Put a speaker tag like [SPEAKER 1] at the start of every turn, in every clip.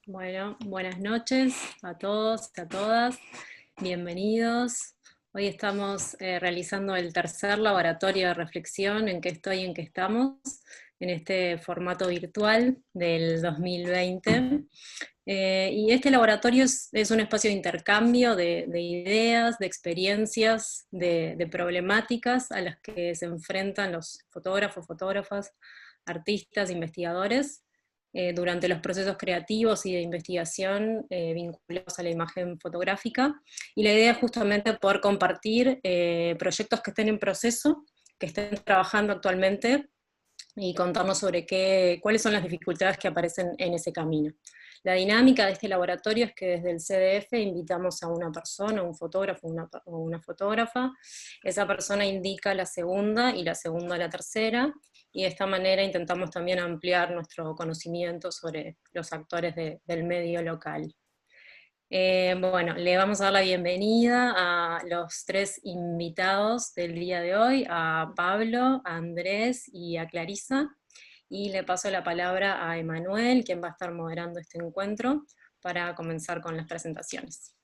[SPEAKER 1] Bueno, buenas noches a todos, a todas, bienvenidos. Hoy estamos realizando el tercer laboratorio de reflexión en qué estoy, en qué estamos, en este formato virtual del 2020. Y este laboratorio es un espacio de intercambio de ideas, de experiencias, de problemáticas a las que se enfrentan los fotógrafos, fotógrafas, artistas, investigadores durante los procesos creativos y de investigación vinculados a la imagen fotográfica. Y la idea es justamente poder compartir proyectos que estén en proceso, que estén trabajando actualmente y contarnos sobre cuáles son las dificultades que aparecen en ese camino. La dinámica de este laboratorio es que desde el CDF invitamos a una persona, un fotógrafo o una fotógrafa, esa persona indica la segunda y la segunda la tercera, y de esta manera intentamos también ampliar nuestro conocimiento sobre los actores del medio local. Bueno, le vamos a dar la bienvenida a los tres invitados del día de hoy, a Pablo, a Andrés y a Clarisa, y le paso la palabra a Emanuel, quien va a estar moderando este encuentro, para comenzar con las presentaciones.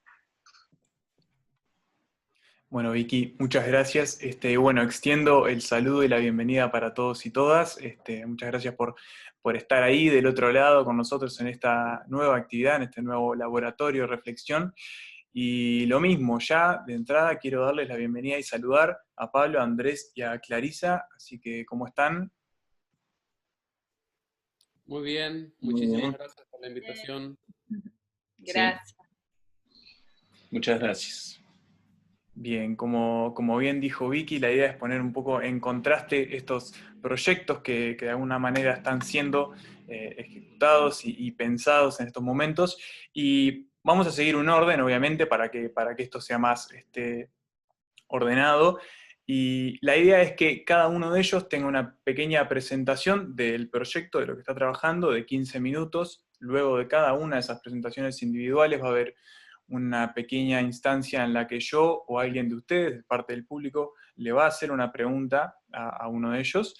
[SPEAKER 2] Bueno, Vicky, muchas gracias. Bueno, extiendo el saludo y la bienvenida para todos y todas. Muchas gracias por estar ahí del otro lado con nosotros en esta nueva actividad, en este nuevo laboratorio de reflexión. Y lo mismo, ya de entrada quiero darles la bienvenida y saludar a Pablo, a Andrés y a Clarisa. Así que, ¿cómo están?
[SPEAKER 3] Muy bien,
[SPEAKER 2] Muy
[SPEAKER 3] muchísimas
[SPEAKER 2] bien.
[SPEAKER 3] gracias por la invitación.
[SPEAKER 1] Gracias.
[SPEAKER 2] Sí, muchas gracias. Bien, como bien dijo Vicky, la idea es poner un poco en contraste estos proyectos que de alguna manera están siendo ejecutados y pensados en estos momentos. Y vamos a seguir un orden, obviamente, para que esto sea más ordenado. Y la idea es que cada uno de ellos tenga una pequeña presentación del proyecto, de lo que está trabajando, de 15 minutos. Luego de cada una de esas presentaciones individuales va a haber una pequeña instancia en la que yo o alguien de ustedes, de parte del público, le va a hacer una pregunta a uno de ellos,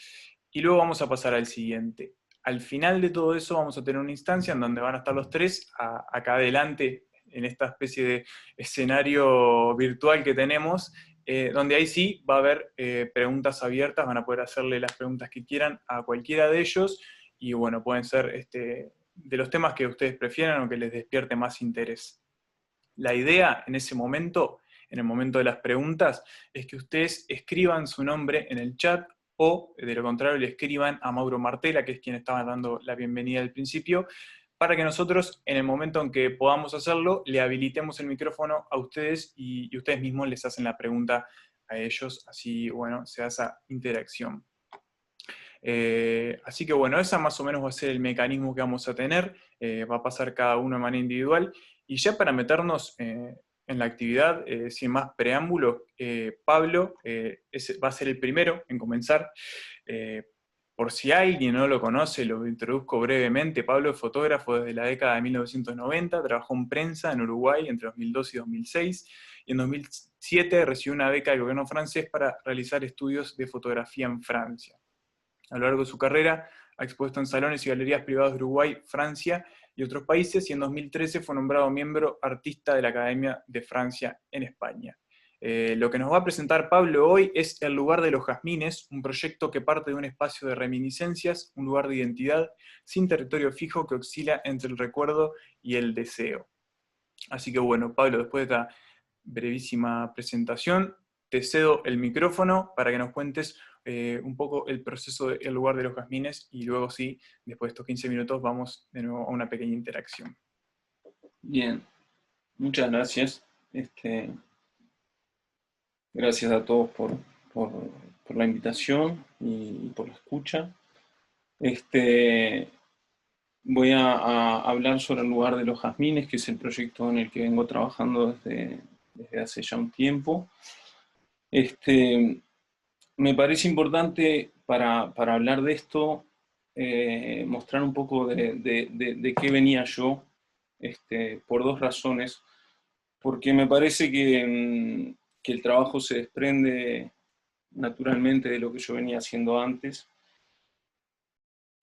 [SPEAKER 2] y luego vamos a pasar al siguiente. Al final de todo eso vamos a tener una instancia en donde van a estar los tres acá adelante, en esta especie de escenario virtual que tenemos, donde ahí sí va a haber preguntas abiertas, van a poder hacerle las preguntas que quieran a cualquiera de ellos, y bueno, pueden ser de los temas que ustedes prefieran o que les despierte más interés. La idea en ese momento, en el momento de las preguntas, es que ustedes escriban su nombre en el chat o, de lo contrario, le escriban a Mauro Martela, que es quien estaba dando la bienvenida al principio, para que nosotros, en el momento en que podamos hacerlo, le habilitemos el micrófono a ustedes y ustedes mismos les hacen la pregunta a ellos, así, bueno, se da esa interacción. Así que bueno, esa más o menos va a ser el mecanismo que vamos a tener, va a pasar cada uno de manera individual, y ya para meternos en la actividad, sin más preámbulos, Pablo va a ser el primero en comenzar. Por si alguien no lo conoce, lo introduzco brevemente. Pablo es fotógrafo desde la década de 1990, trabajó en prensa en Uruguay entre 2002 y 2006, y en 2007 recibió una beca del gobierno francés para realizar estudios de fotografía en Francia. A lo largo de su carrera ha expuesto en salones y galerías privados de Uruguay, Francia y otros países, y en 2013 fue nombrado miembro artista de la Academia de Francia en España. Lo que nos va a presentar Pablo hoy es El lugar de los jazmines, un proyecto que parte de un espacio de reminiscencias, un lugar de identidad sin territorio fijo que oscila entre el recuerdo y el deseo. Así que bueno, Pablo, después de esta brevísima presentación, te cedo el micrófono para que nos cuentes un poco el proceso del lugar de los jazmines, y luego sí, después de estos 15 minutos, vamos de nuevo a una pequeña interacción.
[SPEAKER 4] Bien, muchas gracias. Gracias a todos por la invitación y por la escucha. Voy a hablar sobre el lugar de los jazmines, que es el proyecto en el que vengo trabajando desde hace ya un tiempo. Me parece importante para hablar de esto mostrar un poco de qué venía yo, por dos razones. Porque me parece que el trabajo se desprende naturalmente de lo que yo venía haciendo antes.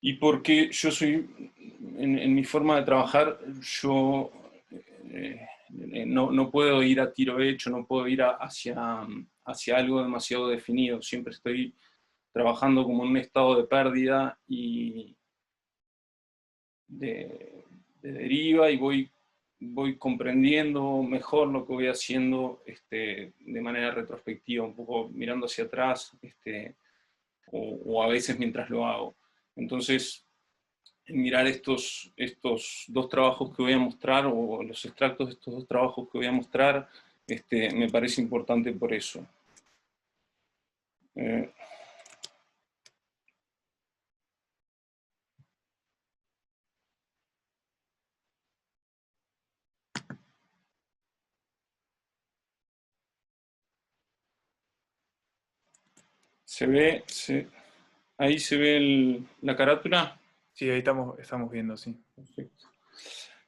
[SPEAKER 4] y porque yo soy, en mi forma de trabajar, yo no puedo ir a tiro hecho, no puedo ir hacia algo demasiado definido, siempre estoy trabajando como en un estado de pérdida y de deriva, y voy comprendiendo mejor lo que voy haciendo de manera retrospectiva, un poco mirando hacia atrás, o a veces mientras lo hago. Entonces, mirar estos dos trabajos que voy a mostrar, o los extractos de estos dos trabajos que voy a mostrar, me parece importante por eso. ¿Se ve? Ahí se ve la carátula.
[SPEAKER 2] Sí, ahí estamos viendo, sí.
[SPEAKER 4] Perfecto.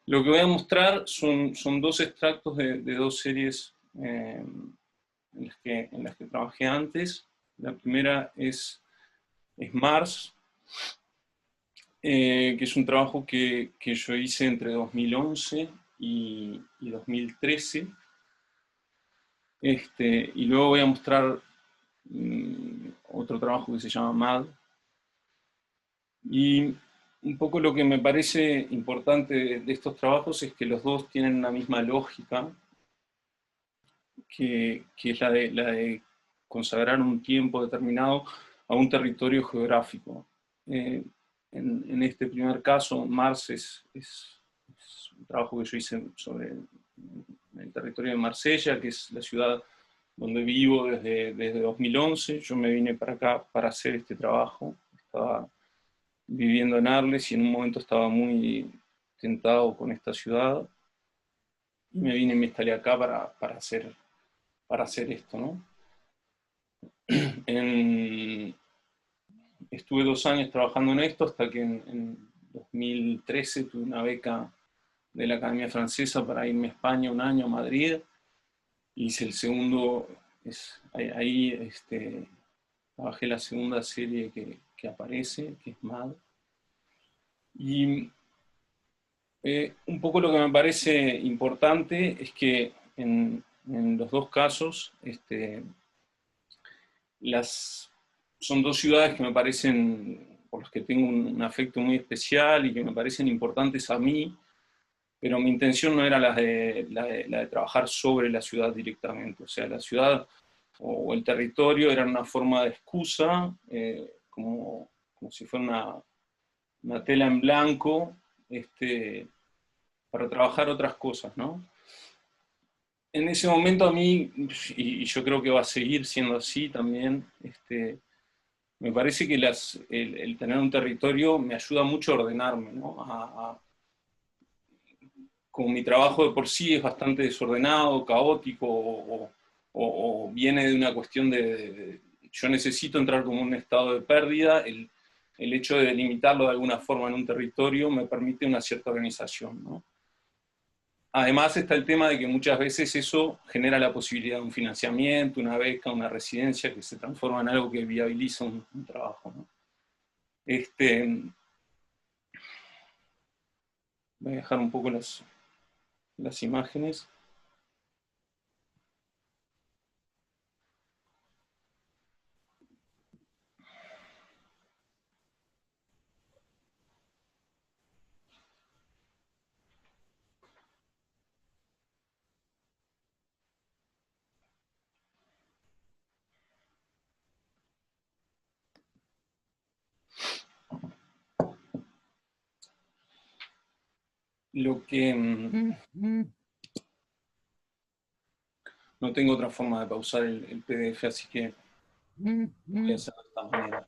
[SPEAKER 4] Lo que voy a mostrar son dos extractos de dos series en las que trabajé antes. La primera es Mars, que es un trabajo que yo hice entre 2011 y 2013. Y luego voy a mostrar otro trabajo que se llama MAD. Y un poco lo que me parece importante de estos trabajos es que los dos tienen una misma lógica, que es la de consagrar un tiempo determinado a un territorio geográfico. En este primer caso, Mars es un trabajo que yo hice sobre el territorio de Marsella, que es la ciudad donde vivo desde 2011. Yo me vine para acá para hacer este trabajo. Estaba viviendo en Arles y en un momento estaba muy tentado con esta ciudad. Y me vine y me instalé acá para hacer esto, ¿no? Estuve 2 años trabajando en esto hasta que en 2013 tuve una beca de la Academia Francesa para irme a España un año, a Madrid. Hice el segundo, ahí trabajé la segunda serie que aparece, que es MAD. Y un poco lo que me parece importante es que en los dos casos son dos ciudades que me parecen, por las que tengo un afecto muy especial y que me parecen importantes a mí, pero mi intención no era la de trabajar sobre la ciudad directamente. O sea, la ciudad o el territorio eran una forma de excusa, como si fuera una tela en blanco, para trabajar otras cosas, ¿no? En ese momento a mí, y yo creo que va a seguir siendo así también, me parece que el tener un territorio me ayuda mucho a ordenarme, ¿no? Como mi trabajo de por sí es bastante desordenado, caótico, o viene de una cuestión yo necesito entrar como en un estado de pérdida, el hecho de delimitarlo de alguna forma en un territorio me permite una cierta organización, ¿no? Además está el tema de que muchas veces eso genera la posibilidad de un financiamiento, una beca, una residencia, que se transforma en algo que viabiliza un trabajo, ¿no? Voy a dejar un poco las imágenes. Lo que... No tengo otra forma de pausar el PDF, así que voy a hacer de esta manera.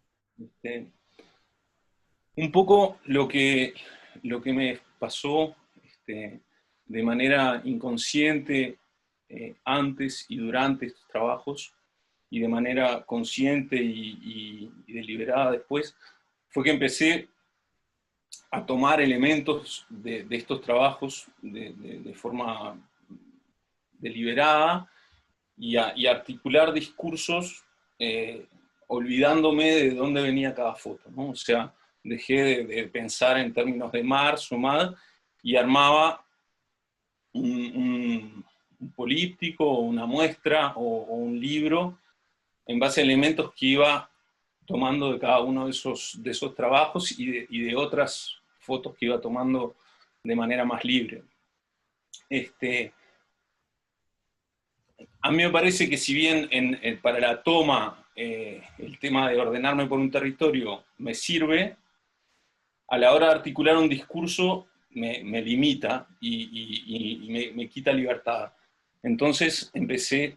[SPEAKER 4] Un poco lo que me pasó de manera inconsciente antes y durante estos trabajos, y de manera consciente y deliberada después, fue que empecé a tomar elementos de estos trabajos de forma deliberada y articular discursos olvidándome de dónde venía cada foto, ¿no? O sea, de pensar en términos de mar, SOMAD, y armaba un políptico, o una muestra, o un libro, en base a elementos que iba tomando de cada uno de esos trabajos y de otras fotos que iba tomando de manera más libre. A mí me parece que si bien para la toma el tema de ordenarme por un territorio me sirve, a la hora de articular un discurso me limita y me quita libertad. Entonces empecé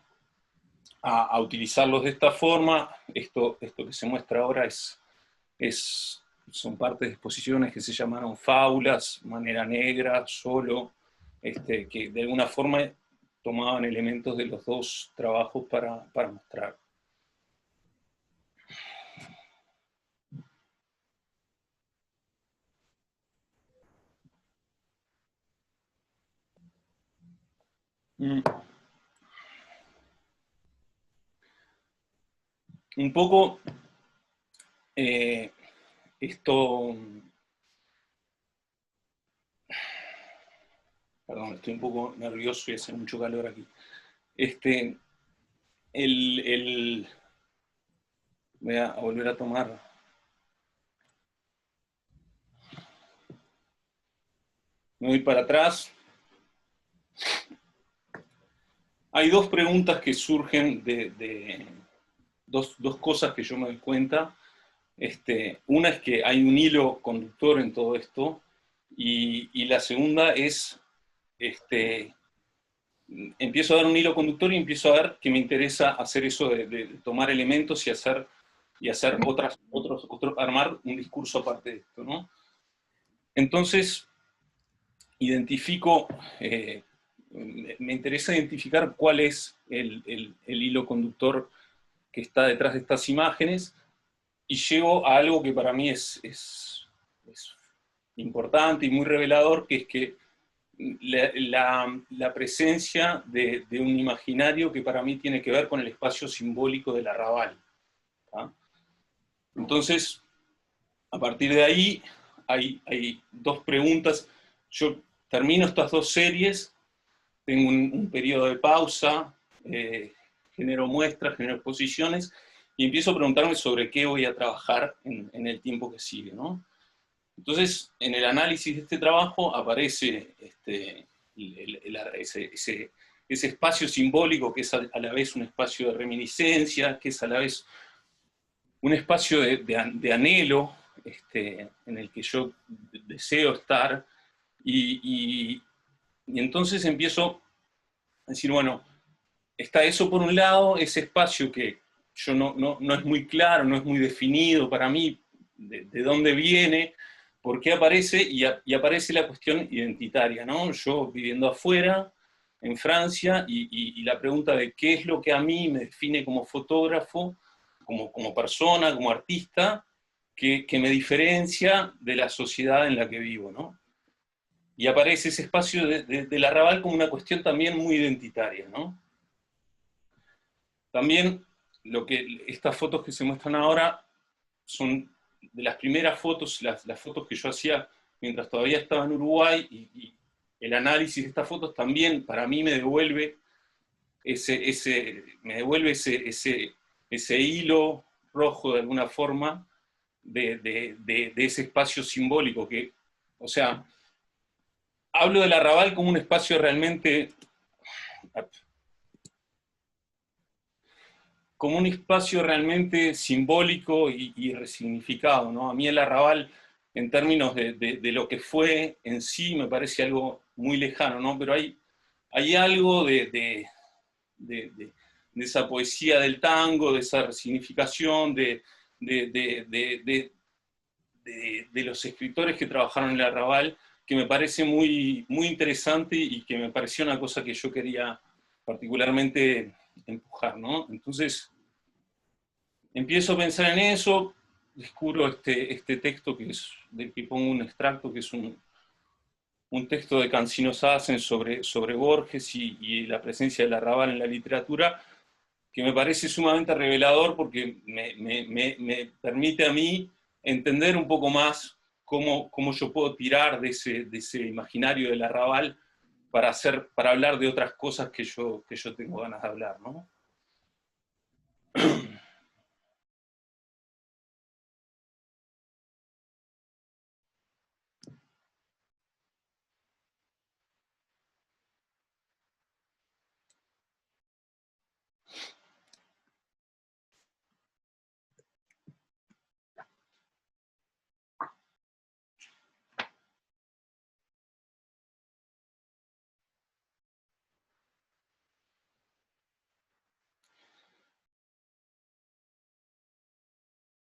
[SPEAKER 4] a utilizarlos de esta forma. Esto que se muestra ahora son parte de exposiciones que se llamaron Fábulas, Manera Negra, Solo, que de alguna forma tomaban elementos de los dos trabajos para mostrar. Un poco esto... Perdón, estoy un poco nervioso y hace mucho calor aquí. Voy a volver a tomar. Me voy para atrás. Hay dos preguntas que surgen dos cosas que yo me doy cuenta. Una es que hay un hilo conductor en todo esto, y la segunda es, empiezo a dar un hilo conductor y empiezo a ver que me interesa hacer eso de tomar elementos y hacer armar un discurso aparte de esto, ¿no? Entonces, me interesa identificar cuál es el hilo conductor que está detrás de estas imágenes, y llego a algo que para mí es importante y muy revelador, que es que la presencia de un imaginario que para mí tiene que ver con el espacio simbólico del arrabal. ¿Ah? Entonces, a partir de ahí, hay dos preguntas. Yo termino estas dos series, tengo un periodo de pausa, genero muestras, genero exposiciones, y empiezo a preguntarme sobre qué voy a trabajar en el tiempo que sigue, ¿no? Entonces, en el análisis de este trabajo aparece ese espacio simbólico, que es a la vez un espacio de reminiscencia, que es a la vez un espacio de anhelo, en el que yo deseo estar, y entonces empiezo a decir, bueno, está eso por un lado, ese espacio que yo no es muy claro, no es muy definido para mí, de dónde viene, por qué aparece, y aparece la cuestión identitaria, ¿no? Yo viviendo afuera, en Francia, y la pregunta de qué es lo que a mí me define como fotógrafo, como persona, como artista, que me diferencia de la sociedad en la que vivo, ¿no? Y aparece ese espacio del arrabal como una cuestión también muy identitaria, ¿no? También estas fotos que se muestran ahora son de las primeras fotos, las fotos que yo hacía mientras todavía estaba en Uruguay, y el análisis de estas fotos también para mí me devuelve ese hilo rojo de alguna forma de ese espacio simbólico que, o sea, hablo del arrabal como un espacio realmente, como un espacio realmente simbólico y resignificado, ¿no? A mí el arrabal, en términos de lo que fue en sí, me parece algo muy lejano, ¿no? Pero hay algo de esa poesía del tango, de esa resignificación, de los escritores que trabajaron en el arrabal, que me parece muy, muy interesante, y que me pareció una cosa que yo quería particularmente empujar, ¿no? Entonces, empiezo a pensar en eso, descubro este texto del que pongo un extracto, que es un texto de Cancino Sassen sobre Borges y la presencia del arrabal en la literatura, que me parece sumamente revelador, porque me permite a mí entender un poco más cómo yo puedo tirar de ese imaginario del arrabal para hablar de otras cosas que yo tengo ganas de hablar, ¿no?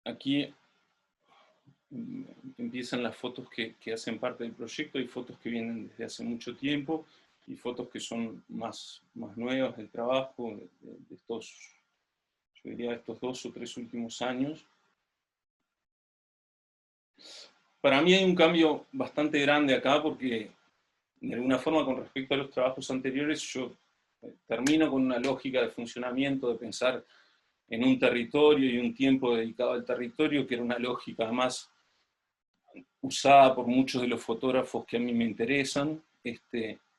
[SPEAKER 4] Aquí empiezan las fotos que hacen parte del proyecto, hay fotos que vienen desde hace mucho tiempo y fotos que son más nuevas del trabajo, de estos, yo diría, estos 2 o 3 últimos años. Para mí hay un cambio bastante grande acá porque, de alguna forma, con respecto a los trabajos anteriores, yo termino con una lógica de funcionamiento, de pensar en un territorio y un tiempo dedicado al territorio, que era una lógica además usada por muchos de los fotógrafos que a mí me interesan,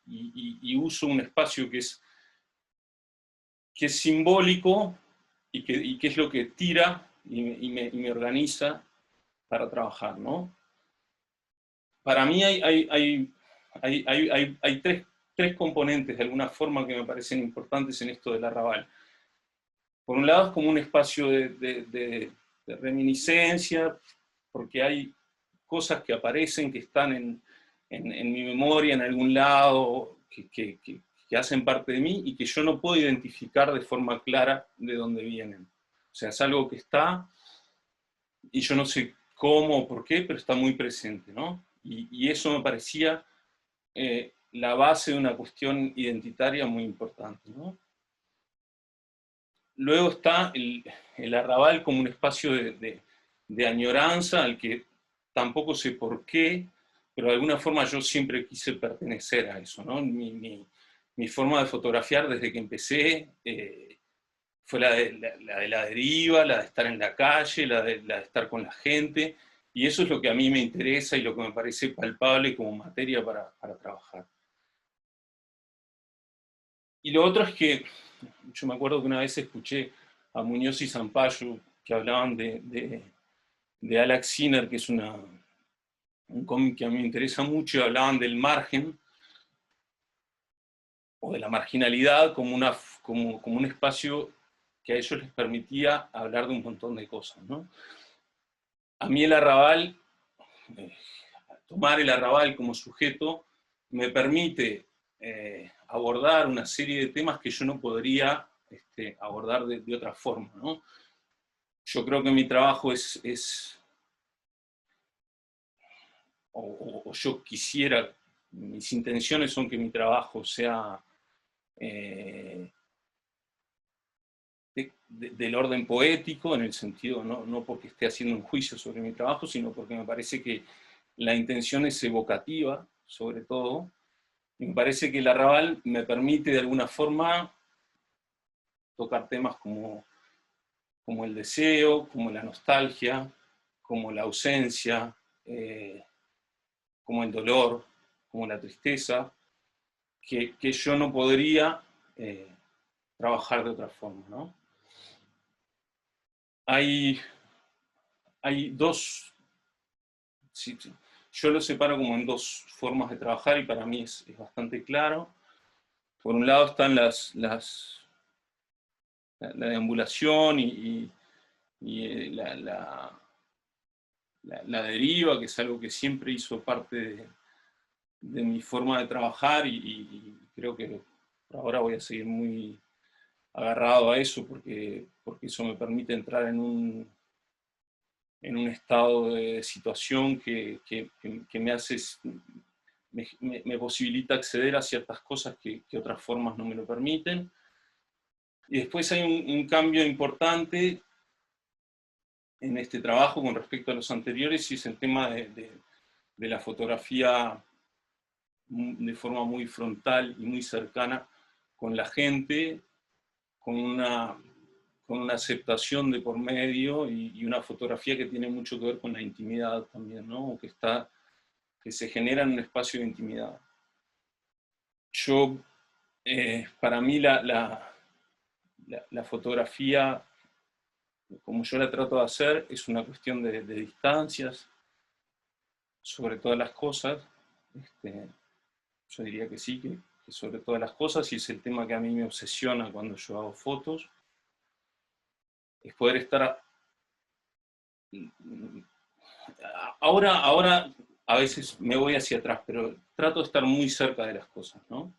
[SPEAKER 4] y uso un espacio que es simbólico y que es lo que tira y me organiza para trabajar, ¿no? Para mí hay tres componentes de alguna forma que me parecen importantes en esto del arrabal. Por un lado es como un espacio de reminiscencia, porque hay cosas que aparecen, que están en mi memoria en algún lado, que hacen parte de mí y que yo no puedo identificar de forma clara de dónde vienen. O sea, es algo que está y yo no sé cómo o por qué, pero está muy presente, ¿no? Y eso me parecía la base de una cuestión identitaria muy importante, ¿no? Luego está el arrabal como un espacio de añoranza al que tampoco sé por qué, pero de alguna forma yo siempre quise pertenecer a eso, ¿no? Mi forma de fotografiar desde que empecé fue la de la deriva, la de estar en la calle, la de estar con la gente, y eso es lo que a mí me interesa y lo que me parece palpable como materia para trabajar. Y lo otro es que yo me acuerdo que una vez escuché a Muñoz y Zampayo que hablaban de Alex Sinner, que es un cómic que a mí me interesa mucho, y hablaban del margen o de la marginalidad como un espacio que a ellos les permitía hablar de un montón de cosas, ¿no? A mí el arrabal, tomar el arrabal como sujeto, me permite abordar una serie de temas que yo no podría abordar de otra forma, ¿no? Yo creo que mi trabajo o yo quisiera, mis intenciones son que mi trabajo sea del orden poético, en el sentido, no porque esté haciendo un juicio sobre mi trabajo, sino porque me parece que la intención es evocativa, sobre todo, y me parece que el arrabal me permite de alguna forma tocar temas como el deseo, como la nostalgia, como la ausencia, como el dolor, como la tristeza, que yo no podría trabajar de otra forma, ¿no? Hay dos, sí, yo lo separo como en dos formas de trabajar y para mí es bastante claro. Por un lado están la deambulación y la deriva, que es algo que siempre hizo parte de mi forma de trabajar y creo que por ahora voy a seguir muy agarrado a eso porque eso me permite entrar en un estado de situación que me posibilita acceder a ciertas cosas que otras formas no me lo permiten. Y después hay un cambio importante en este trabajo con respecto a los anteriores, y es el tema de la fotografía de forma muy frontal y muy cercana con la gente, con con una aceptación de por medio y una fotografía que tiene mucho que ver con la intimidad también, ¿no? O que se genera en un espacio de intimidad. Para mí la fotografía, como yo la trato de hacer, es una cuestión de distancias, sobre todas las cosas. Yo diría que sí, que sobre todas las cosas, y es el tema que a mí me obsesiona cuando yo hago fotos, es poder estar... Ahora a veces me voy hacia atrás, pero trato de estar muy cerca de las cosas, ¿no?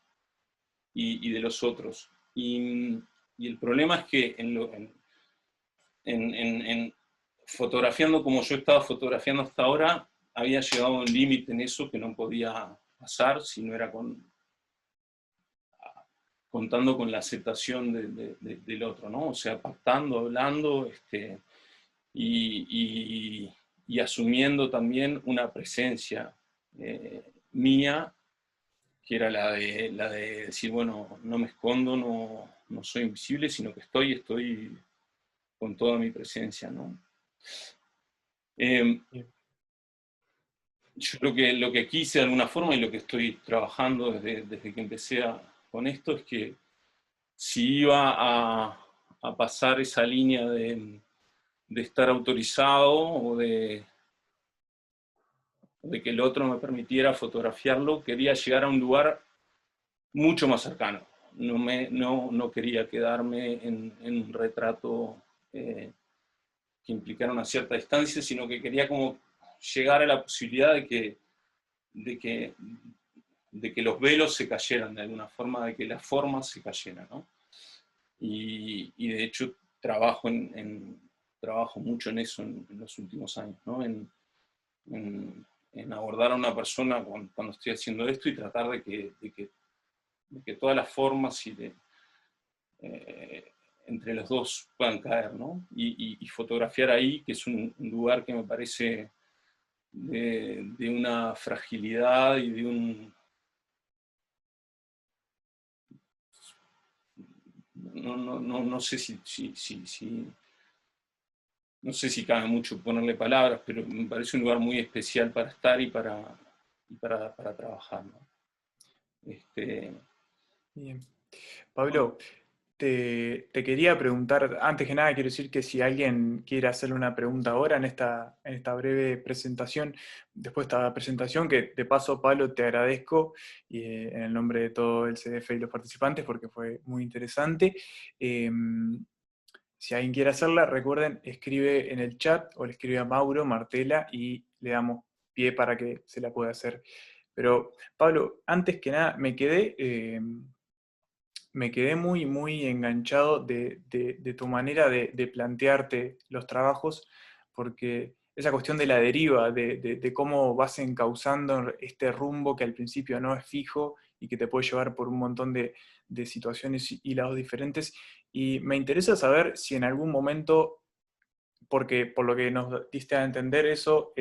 [SPEAKER 4] Y de los otros. Y el problema es que en fotografiando como yo estaba fotografiando hasta ahora, había llegado a un límite en eso que no podía pasar si no era contando con la aceptación del otro, ¿no? O sea, pactando, hablando, y asumiendo también una presencia mía, que era la de decir, bueno, no me escondo, no soy invisible, sino que estoy con toda mi presencia, ¿no? Yo lo que quise de alguna forma y lo que estoy trabajando desde que empecé con esto es que si iba a pasar esa línea de estar autorizado o de que el otro me permitiera fotografiarlo, quería llegar a un lugar mucho más cercano. No quería quedarme en un retrato que implicara una cierta distancia, sino que quería como llegar a la posibilidad de que los velos se cayeran de alguna forma, de que las formas se cayeran, ¿no? Y de hecho trabajo mucho en eso en los últimos años, ¿no? En abordar a una persona cuando estoy haciendo esto y tratar de que todas las formas entre los dos puedan caer, ¿no? Y fotografiar ahí, que es un lugar que me parece de una fragilidad y de un... No sé no sé si cabe mucho ponerle palabras, pero me parece un lugar muy especial para estar y para trabajar, ¿no?
[SPEAKER 2] Bien. Pablo, te quería preguntar, antes que nada quiero decir que si alguien quiere hacerle una pregunta ahora en esta breve presentación, después de esta presentación, que de paso, Pablo, te agradezco en el nombre de todo el CDF y los participantes, porque fue muy interesante. Si alguien quiere hacerla, recuerden, escribe en el chat o le escribe a Mauro Martela y le damos pie para que se la pueda hacer. Pero, Pablo, antes que nada, me quedé muy, muy enganchado de tu manera de plantearte los trabajos, porque esa cuestión de la deriva, de cómo vas encauzando este rumbo que al principio no es fijo y que te puede llevar por un montón de situaciones y lados diferentes. Y me interesa saber si en algún momento, porque por lo que nos diste a entender, eso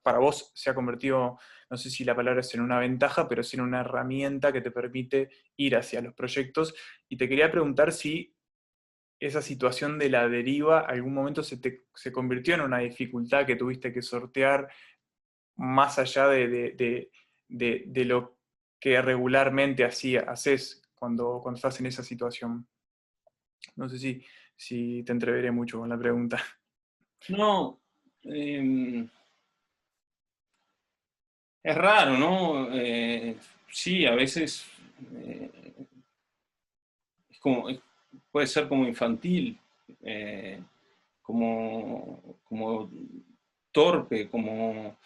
[SPEAKER 2] para vos se ha convertido, no sé si la palabra es en una ventaja, pero sí en una herramienta que te permite ir hacia los proyectos. Y te quería preguntar si esa situación de la deriva algún momento se convirtió en una dificultad que tuviste que sortear más allá de lo que regularmente haces cuando estás en esa situación. No sé si te entreveré mucho con la pregunta.
[SPEAKER 4] No, es raro, ¿no? Sí, a veces puede ser como infantil, como torpe, como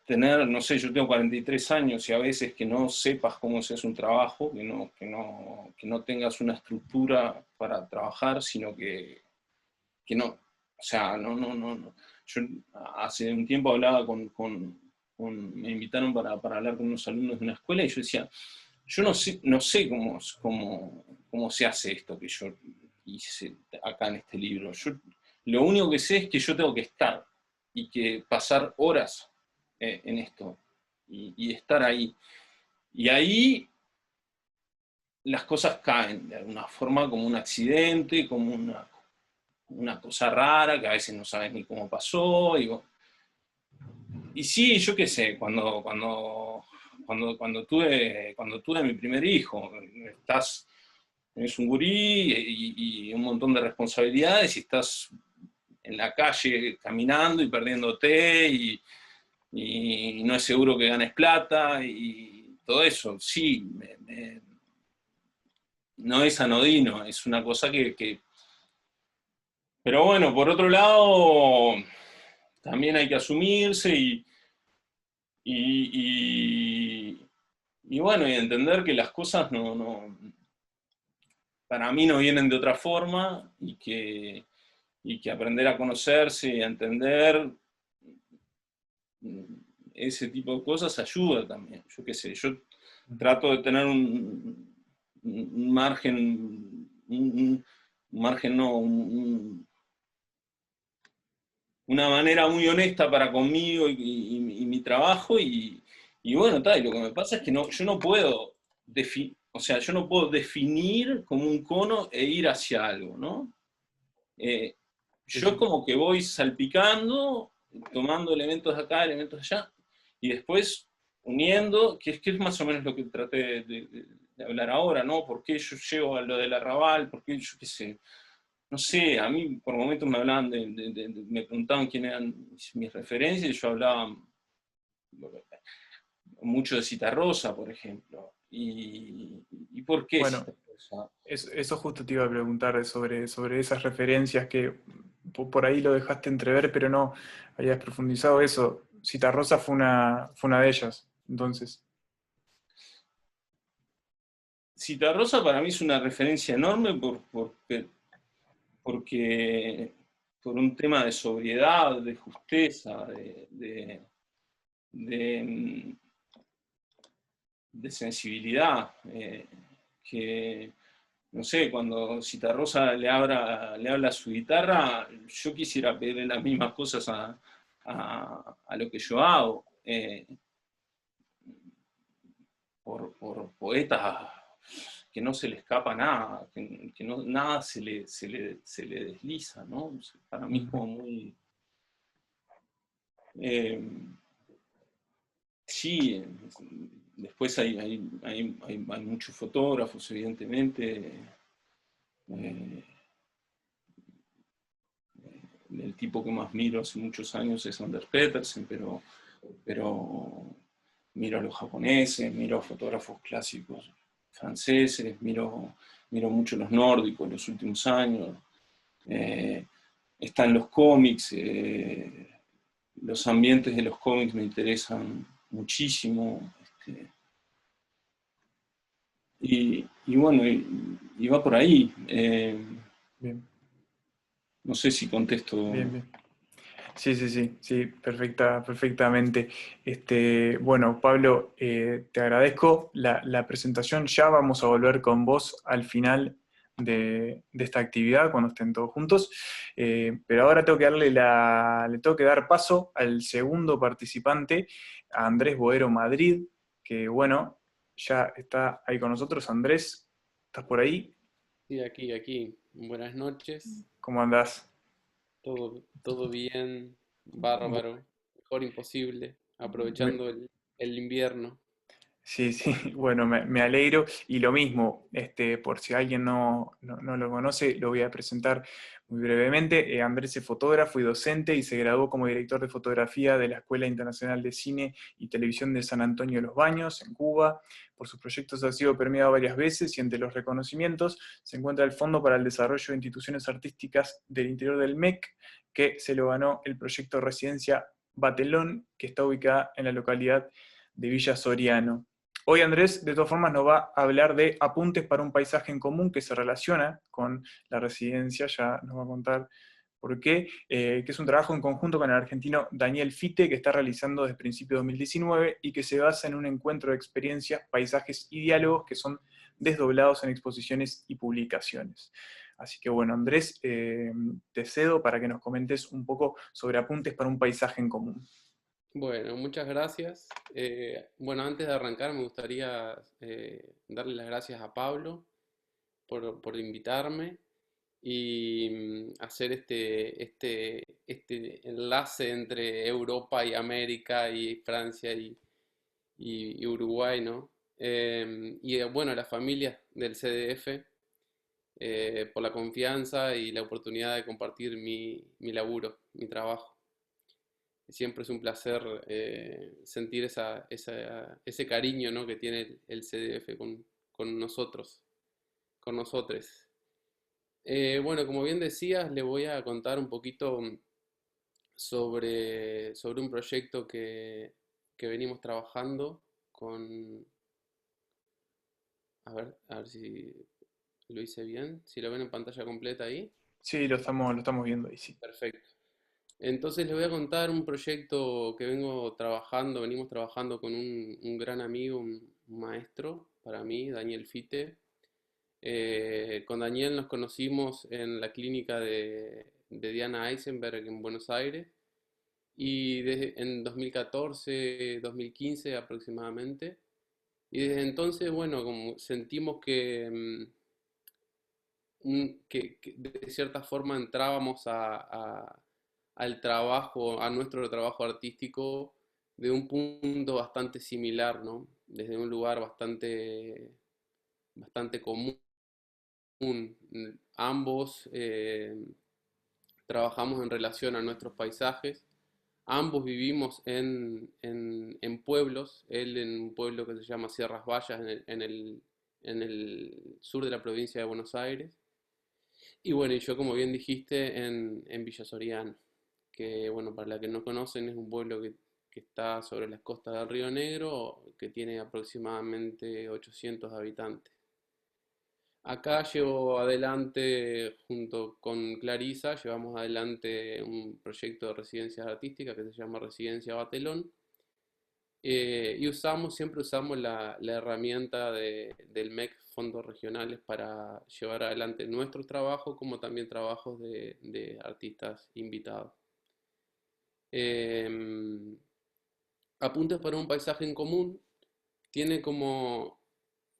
[SPEAKER 4] tener, no sé, yo tengo 43 años y a veces que no sepas cómo se hace un trabajo, que no tengas una estructura para trabajar, sino que no, o sea, no. Yo hace un tiempo hablaba me invitaron para hablar con unos alumnos de una escuela y yo decía, yo no sé cómo se hace esto que yo hice acá en este libro. Lo único que sé es que yo tengo que estar y que pasar horas en esto y estar ahí. Y ahí las cosas caen de alguna forma como un accidente, como una cosa rara que a veces no sabes ni cómo pasó. Y sí, yo qué sé, cuando tuve mi primer hijo, tenés un gurí y un montón de responsabilidades y estás en la calle caminando y perdiéndote y no es seguro que ganes plata y todo eso. Sí, no es anodino, es una cosa que... Pero bueno, por otro lado, también hay que asumirse y, y bueno, y entender que las cosas para mí no vienen de otra forma y que aprender a conocerse y a entender ese tipo de cosas ayuda también. Yo qué sé, yo trato de tener un margen, un margen no, una manera muy honesta para conmigo y mi trabajo y bueno, tal, y lo que me pasa es que yo no puedo o sea, yo no puedo definir como un cono e ir hacia algo, ¿no? Yo como que voy salpicando, tomando elementos de acá, elementos de allá, y después uniendo, que es más o menos lo que traté de hablar ahora, ¿no? ¿Por qué yo llego a lo del arrabal? ¿Por qué yo qué sé? No sé, a mí por momentos me hablaban me preguntaban quién eran mis referencias, y yo hablaba mucho de Citarrosa, por ejemplo. ¿Y por qué
[SPEAKER 2] Bueno,
[SPEAKER 4] Citarrosa?
[SPEAKER 2] eso justo te iba a preguntar sobre esas referencias que por ahí lo dejaste entrever, pero no habías profundizado eso. Citarrosa fue una de ellas, entonces.
[SPEAKER 4] Citarrosa para mí es una referencia enorme porque por un tema de sobriedad, de justeza, de, de sensibilidad, que, no sé, cuando Citarrosa le habla a su guitarra, yo quisiera pedirle las mismas cosas a lo que yo hago, por poetas que no se le escapa nada, que no, nada se le desliza, ¿no? Para mí es como muy... sí, después hay muchos fotógrafos, evidentemente. Eh, el tipo que más miro hace muchos años es Anders Petersen, pero miro a los japoneses, miro a fotógrafos clásicos franceses, miro mucho los nórdicos en los últimos años. Están los cómics, los ambientes de los cómics me interesan muchísimo. Y bueno, y va por ahí.
[SPEAKER 2] Bien,
[SPEAKER 4] No sé si contesto.
[SPEAKER 2] bien, bien. Sí, perfectamente. Bueno, Pablo, te agradezco la presentación. Ya vamos a volver con vos al final de esta actividad, cuando estén todos juntos. Pero ahora tengo que le tengo que dar paso al segundo participante, a Andrés Boero Madrid, que bueno, ya está ahí con nosotros. Andrés, ¿estás por ahí?
[SPEAKER 3] Sí, aquí. Buenas noches.
[SPEAKER 2] ¿Cómo andás?
[SPEAKER 3] Todo bien, bárbaro. Mejor imposible,
[SPEAKER 2] Me-
[SPEAKER 3] aprovechando el invierno.
[SPEAKER 2] Sí, bueno, me alegro. Y lo mismo, por si alguien no lo conoce, lo voy a presentar muy brevemente. Andrés es fotógrafo y docente y se graduó como director de fotografía de la Escuela Internacional de Cine y Televisión de San Antonio de los Baños, en Cuba. Por sus proyectos ha sido premiado varias veces y entre los reconocimientos se encuentra el Fondo para el Desarrollo de Instituciones Artísticas del Interior del MEC, que se lo ganó el proyecto Residencia Batelón, que está ubicada en la localidad de Villa Soriano. Hoy Andrés, de todas formas, nos va a hablar de Apuntes para un paisaje en común, que se relaciona con la residencia, ya nos va a contar por qué, que es un trabajo en conjunto con el argentino Daniel Fite, que está realizando desde principios de 2019 y que se basa en un encuentro de experiencias, paisajes y diálogos que son desdoblados en exposiciones y publicaciones. Así que bueno, Andrés, te cedo para que nos comentes un poco sobre Apuntes para un paisaje en común.
[SPEAKER 3] Bueno, muchas gracias. Bueno, antes de arrancar me gustaría darle las gracias a Pablo por invitarme y hacer este enlace entre Europa y América y Francia y Uruguay, ¿no? Bueno, a las familias del CDF por la confianza y la oportunidad de compartir mi laburo, mi trabajo. Siempre es un placer sentir ese cariño, ¿no?, que tiene el CDF con nosotros, con nosotres. Bueno, como bien decías, le voy a contar un poquito sobre un proyecto que venimos trabajando con... a ver si lo hice bien, si lo ven en pantalla completa ahí.
[SPEAKER 2] Sí, lo estamos viendo ahí, sí.
[SPEAKER 3] Perfecto. Entonces les voy a contar un proyecto que venimos trabajando con un gran amigo, un maestro para mí, Daniel Fite. Con Daniel nos conocimos en la clínica de Diana Eisenberg en Buenos Aires y en 2014, 2015 aproximadamente. Y desde entonces, bueno, como sentimos que de cierta forma entrábamos al trabajo, a nuestro trabajo artístico de un punto bastante similar, ¿no? Desde un lugar bastante común. Ambos trabajamos en relación a nuestros paisajes. Ambos vivimos en pueblos, él en un pueblo que se llama Sierras Vallas en el sur de la provincia de Buenos Aires. Y bueno, y yo, como bien dijiste, en Villa Soriano, que bueno, para la que no conocen, es un pueblo que está sobre las costas del Río Negro, que tiene aproximadamente 800 habitantes. Acá llevo adelante, junto con Clarisa, llevamos adelante un proyecto de residencias artísticas que se llama Residencia Batelón. Y siempre usamos la herramienta del MEC, fondos regionales, para llevar adelante nuestros trabajos, como también trabajos de artistas invitados. Apuntes para un paisaje en común tiene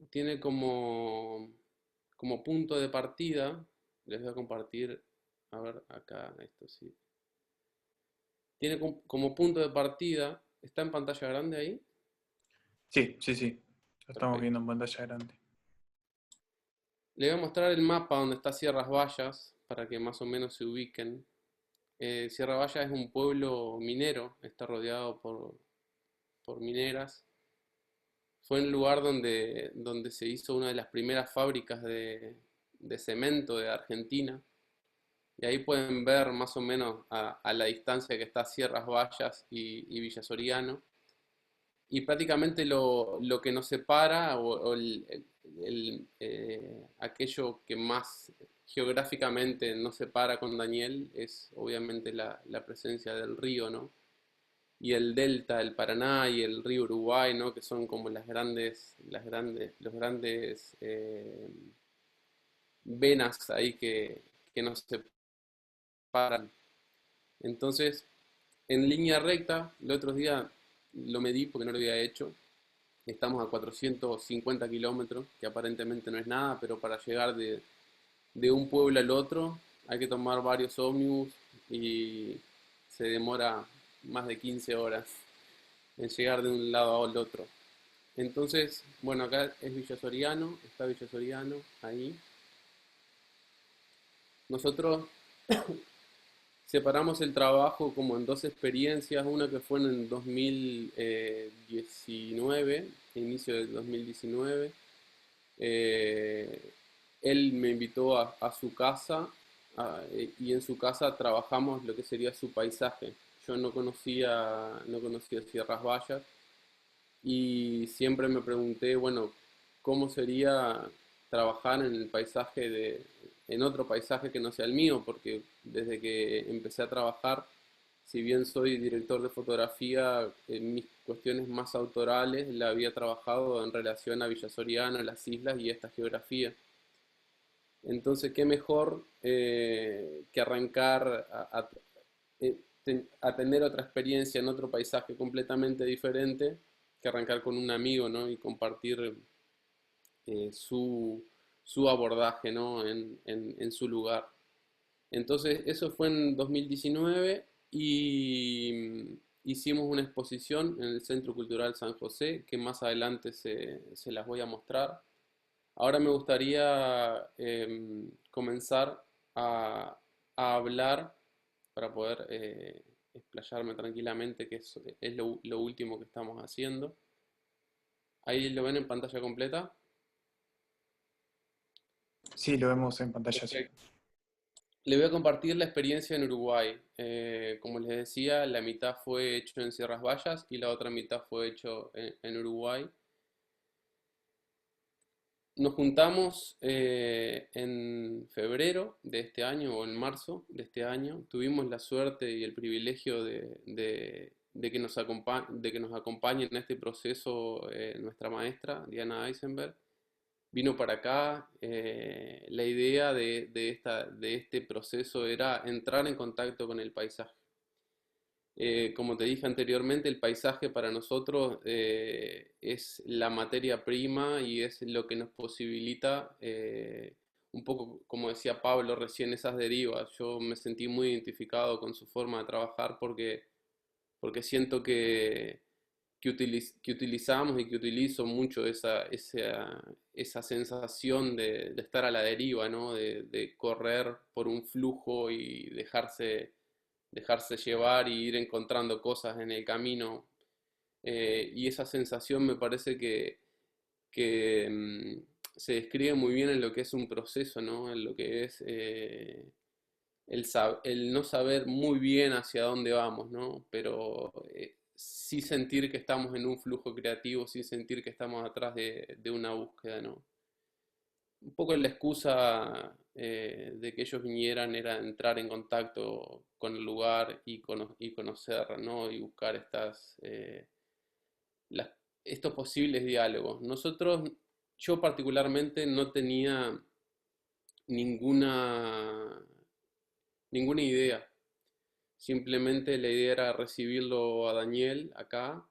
[SPEAKER 3] tiene como punto de partida, les voy a compartir, a ver, acá, esto sí. Tiene como punto de partida, ¿está en pantalla grande ahí?
[SPEAKER 2] Sí, sí, sí. Lo estamos
[SPEAKER 3] Perfecto.
[SPEAKER 2] viendo en pantalla grande.
[SPEAKER 3] Le voy a mostrar el mapa donde está Sierras Vallas, para que más o menos se ubiquen. Sierra Vallas es un pueblo minero, está rodeado por mineras. Fue un lugar donde se hizo una de las primeras fábricas de cemento de Argentina. Y ahí pueden ver más o menos a la distancia que está Sierras Vallas y Villa Soriano. Y prácticamente lo que nos separa, o aquello que más geográficamente nos separa con Daniel, es obviamente la presencia del río, ¿no? Y el delta del Paraná y el río Uruguay, ¿no?, que son como los grandes venas ahí que nos separan. Entonces, en línea recta, el otro día lo medí porque no lo había hecho. Estamos a 450 kilómetros, que aparentemente no es nada, pero para llegar de un pueblo al otro hay que tomar varios ómnibus y se demora más de 15 horas en llegar de un lado al otro. Entonces, bueno, acá es Villa Soriano, está Villa Soriano, ahí. Nosotros separamos el trabajo como en dos experiencias, una que fue en el 2019, inicio del 2019. Él me invitó a su casa y en su casa trabajamos lo que sería su paisaje. Yo no conocía Sierras Vallas y siempre me pregunté, bueno, ¿cómo sería trabajar en el paisaje en otro paisaje que no sea el mío? Porque desde que empecé a trabajar, si bien soy director de fotografía, en mis cuestiones más autorales la había trabajado en relación a Villa Soriano, las islas y esta geografía. Entonces, qué mejor que arrancar a tener otra experiencia en otro paisaje completamente diferente que arrancar con un amigo, ¿no? Y compartir su abordaje, ¿no? En su lugar. Entonces, eso fue en 2019 y hicimos una exposición en el Centro Cultural San José, que más adelante se las voy a mostrar. Ahora me gustaría comenzar a hablar para poder explayarme tranquilamente, que es lo último que estamos haciendo. Ahí lo ven en pantalla completa.
[SPEAKER 2] Sí, lo vemos en pantalla.
[SPEAKER 3] Perfecto. Le voy a compartir la experiencia en Uruguay. Como les decía, la mitad fue hecho en Sierras Bayas y la otra mitad fue hecho en Uruguay. Nos juntamos en febrero de este año o en marzo de este año. Tuvimos la suerte y el privilegio de que nos acompañe en este proceso nuestra maestra, Diana Eisenberg. Vino para acá. La idea de este proceso era entrar en contacto con el paisaje. Como te dije anteriormente, el paisaje para nosotros es la materia prima y es lo que nos posibilita, un poco como decía Pablo recién, esas derivas. Yo me sentí muy identificado con su forma de trabajar porque siento que utilizamos y que utilizo mucho esa sensación de estar a la deriva, ¿no? De correr por un flujo y dejarse llevar y ir encontrando cosas en el camino. Y esa sensación me parece que se describe muy bien en lo que es un proceso, ¿no? En lo que es el no saber muy bien hacia dónde vamos, ¿no? Pero sí sentir que estamos en un flujo creativo, sí sentir que estamos atrás de una búsqueda, ¿no? Un poco la excusa de que ellos vinieran era entrar en contacto con el lugar y conocer, ¿no? Y buscar estos posibles diálogos. Yo particularmente no tenía ninguna, ninguna idea. Simplemente la idea era recibirlo a Daniel acá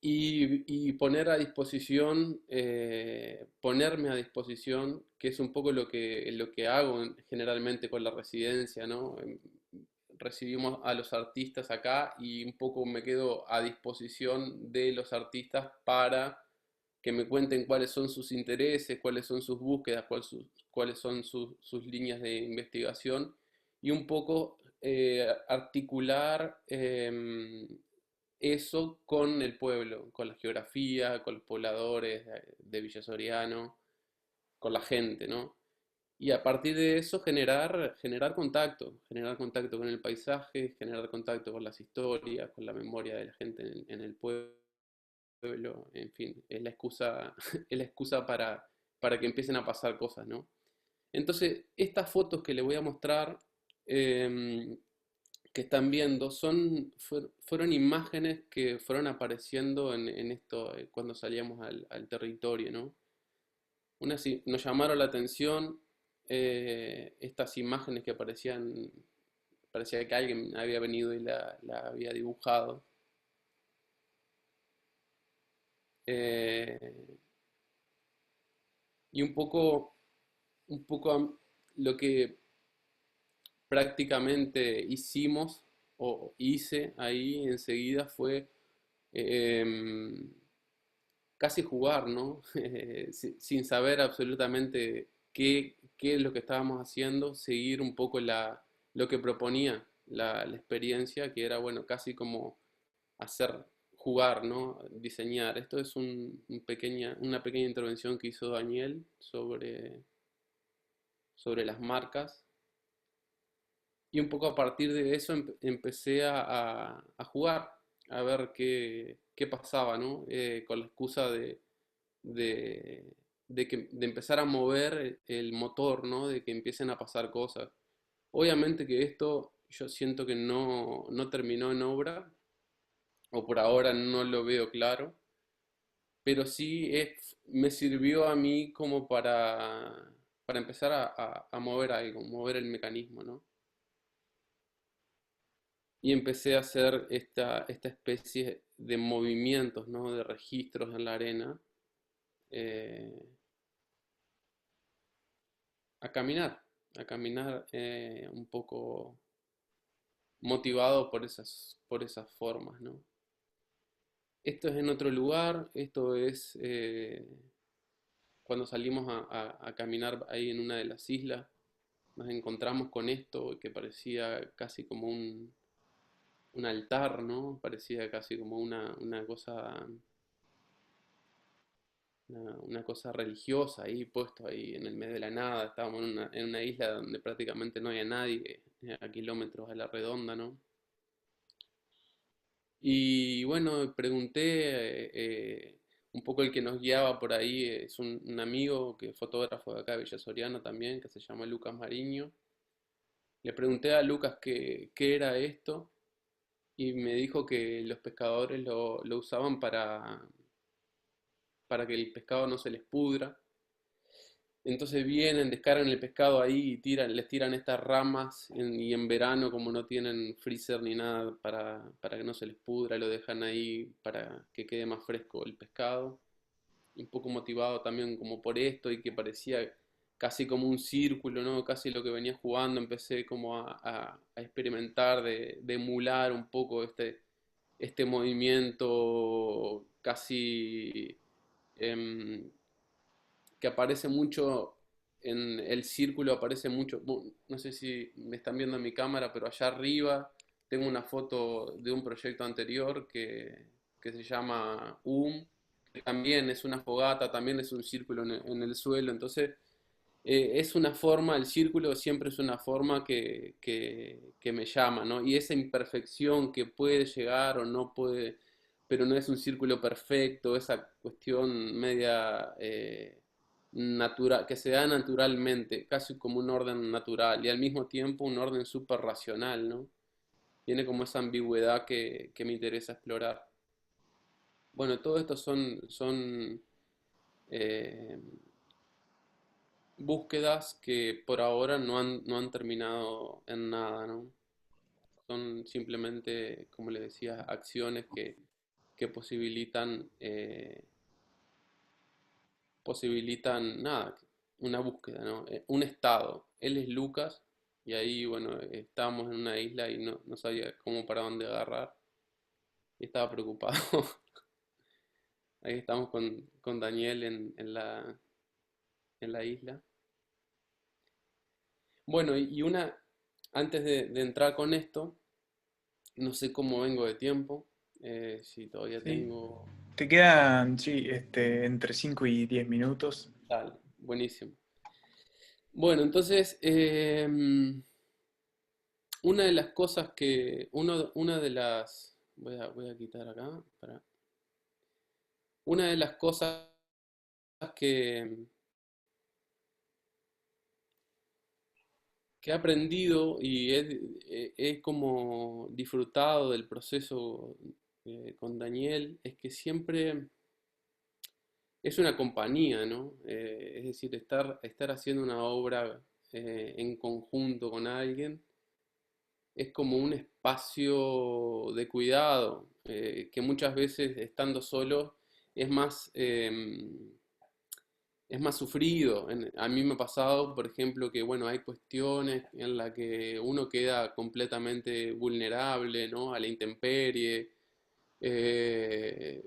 [SPEAKER 3] y ponerme a disposición, que es un poco lo que hago generalmente con la residencia, ¿no? Recibimos a los artistas acá y un poco me quedo a disposición de los artistas para que me cuenten cuáles son sus intereses, cuáles son sus búsquedas, cuáles son sus líneas de investigación y un poco articular eso con el pueblo, con la geografía, con los pobladores de Villa Soriano, con la gente, ¿no? Y a partir de eso generar contacto con el paisaje, generar contacto con las historias, con la memoria de la gente en el pueblo, en fin, es la excusa, es la excusa para que empiecen a pasar cosas, ¿no? Entonces, estas fotos que les voy a mostrar, que están viendo, fueron imágenes que fueron apareciendo en esto cuando salíamos al territorio, ¿no? Nos llamaron la atención estas imágenes que aparecían, parecía que alguien había venido y la había dibujado. Y un poco lo que prácticamente hicimos o hice ahí enseguida fue casi jugar, ¿no? Sin saber absolutamente qué es lo que estábamos haciendo, seguir un poco lo que proponía la experiencia, que era, bueno, casi como hacer jugar, ¿no? Diseñar. Esto es una pequeña intervención que hizo Daniel sobre las marcas. Y un poco a partir de eso empecé a jugar, a ver qué pasaba, ¿no? Con la excusa de empezar a mover el motor, ¿no? De que empiecen a pasar cosas. Obviamente que esto yo siento que no terminó en obra, o por ahora no lo veo claro, pero sí me sirvió a mí como para empezar a mover algo, mover el mecanismo, ¿no? y empecé a hacer esta especie de movimientos, ¿no? De registros en la arena, eh, a caminar, un poco motivado por esas formas, ¿no? Esto es en otro lugar, esto es cuando salimos a caminar ahí en una de las islas, nos encontramos con esto que parecía casi como un altar, ¿no? Parecía casi como una cosa religiosa ahí puesto ahí en el medio de la nada. Estábamos en una isla donde prácticamente no había nadie, a kilómetros a la redonda, ¿no? Y bueno, pregunté, un poco el que nos guiaba por ahí es un amigo que es fotógrafo de acá de Villa Soriano también, que se llama Lucas Mariño. Le pregunté a Lucas qué era esto y me dijo que los pescadores lo usaban para que el pescado no se les pudra. Entonces vienen, descargan el pescado ahí y les tiran estas ramas y en verano como no tienen freezer ni nada para que no se les pudra, lo dejan ahí para que quede más fresco el pescado. Un poco motivado también como por esto y que parecía casi como un círculo, ¿no? Casi lo que venía jugando, empecé como a experimentar, de emular un poco este movimiento casi em, que aparece mucho en el círculo, aparece mucho, no sé si me están viendo en mi cámara, pero allá arriba tengo una foto de un proyecto anterior que se llama que también es una fogata, también es un círculo en el suelo, entonces es una forma, el círculo siempre es una forma que me llama, ¿no? Y esa imperfección que puede llegar o no puede, pero no es un círculo perfecto, esa cuestión media natural, que se da naturalmente, casi como un orden natural y al mismo tiempo un orden súper racional, ¿no? Tiene como esa ambigüedad que me interesa explorar. Bueno, todo esto son eh, búsquedas que por ahora no han terminado en nada, ¿no? Son simplemente, como le decía, acciones que posibilitan nada, una búsqueda, ¿no? Un estado. Él es Lucas y ahí, bueno, estábamos en una isla y no sabía cómo para dónde agarrar y estaba preocupado. Ahí estamos con Daniel en la isla. Bueno, antes de entrar con esto, no sé cómo vengo de tiempo, si todavía
[SPEAKER 2] Sí,
[SPEAKER 3] tengo.
[SPEAKER 2] te quedan, sí, entre 5 y 10 minutos.
[SPEAKER 3] Tal, buenísimo. Bueno, entonces, una de las cosas una de las, voy a quitar acá, una de las cosas que, que he aprendido y he como disfrutado del proceso con Daniel es que siempre es una compañía, ¿no? Es decir, estar haciendo una obra en conjunto con alguien es como un espacio de cuidado, que muchas veces estando solo es es más sufrido. A mí me ha pasado, por ejemplo, que bueno, hay cuestiones en las que uno queda completamente vulnerable, ¿no? A la intemperie, eh,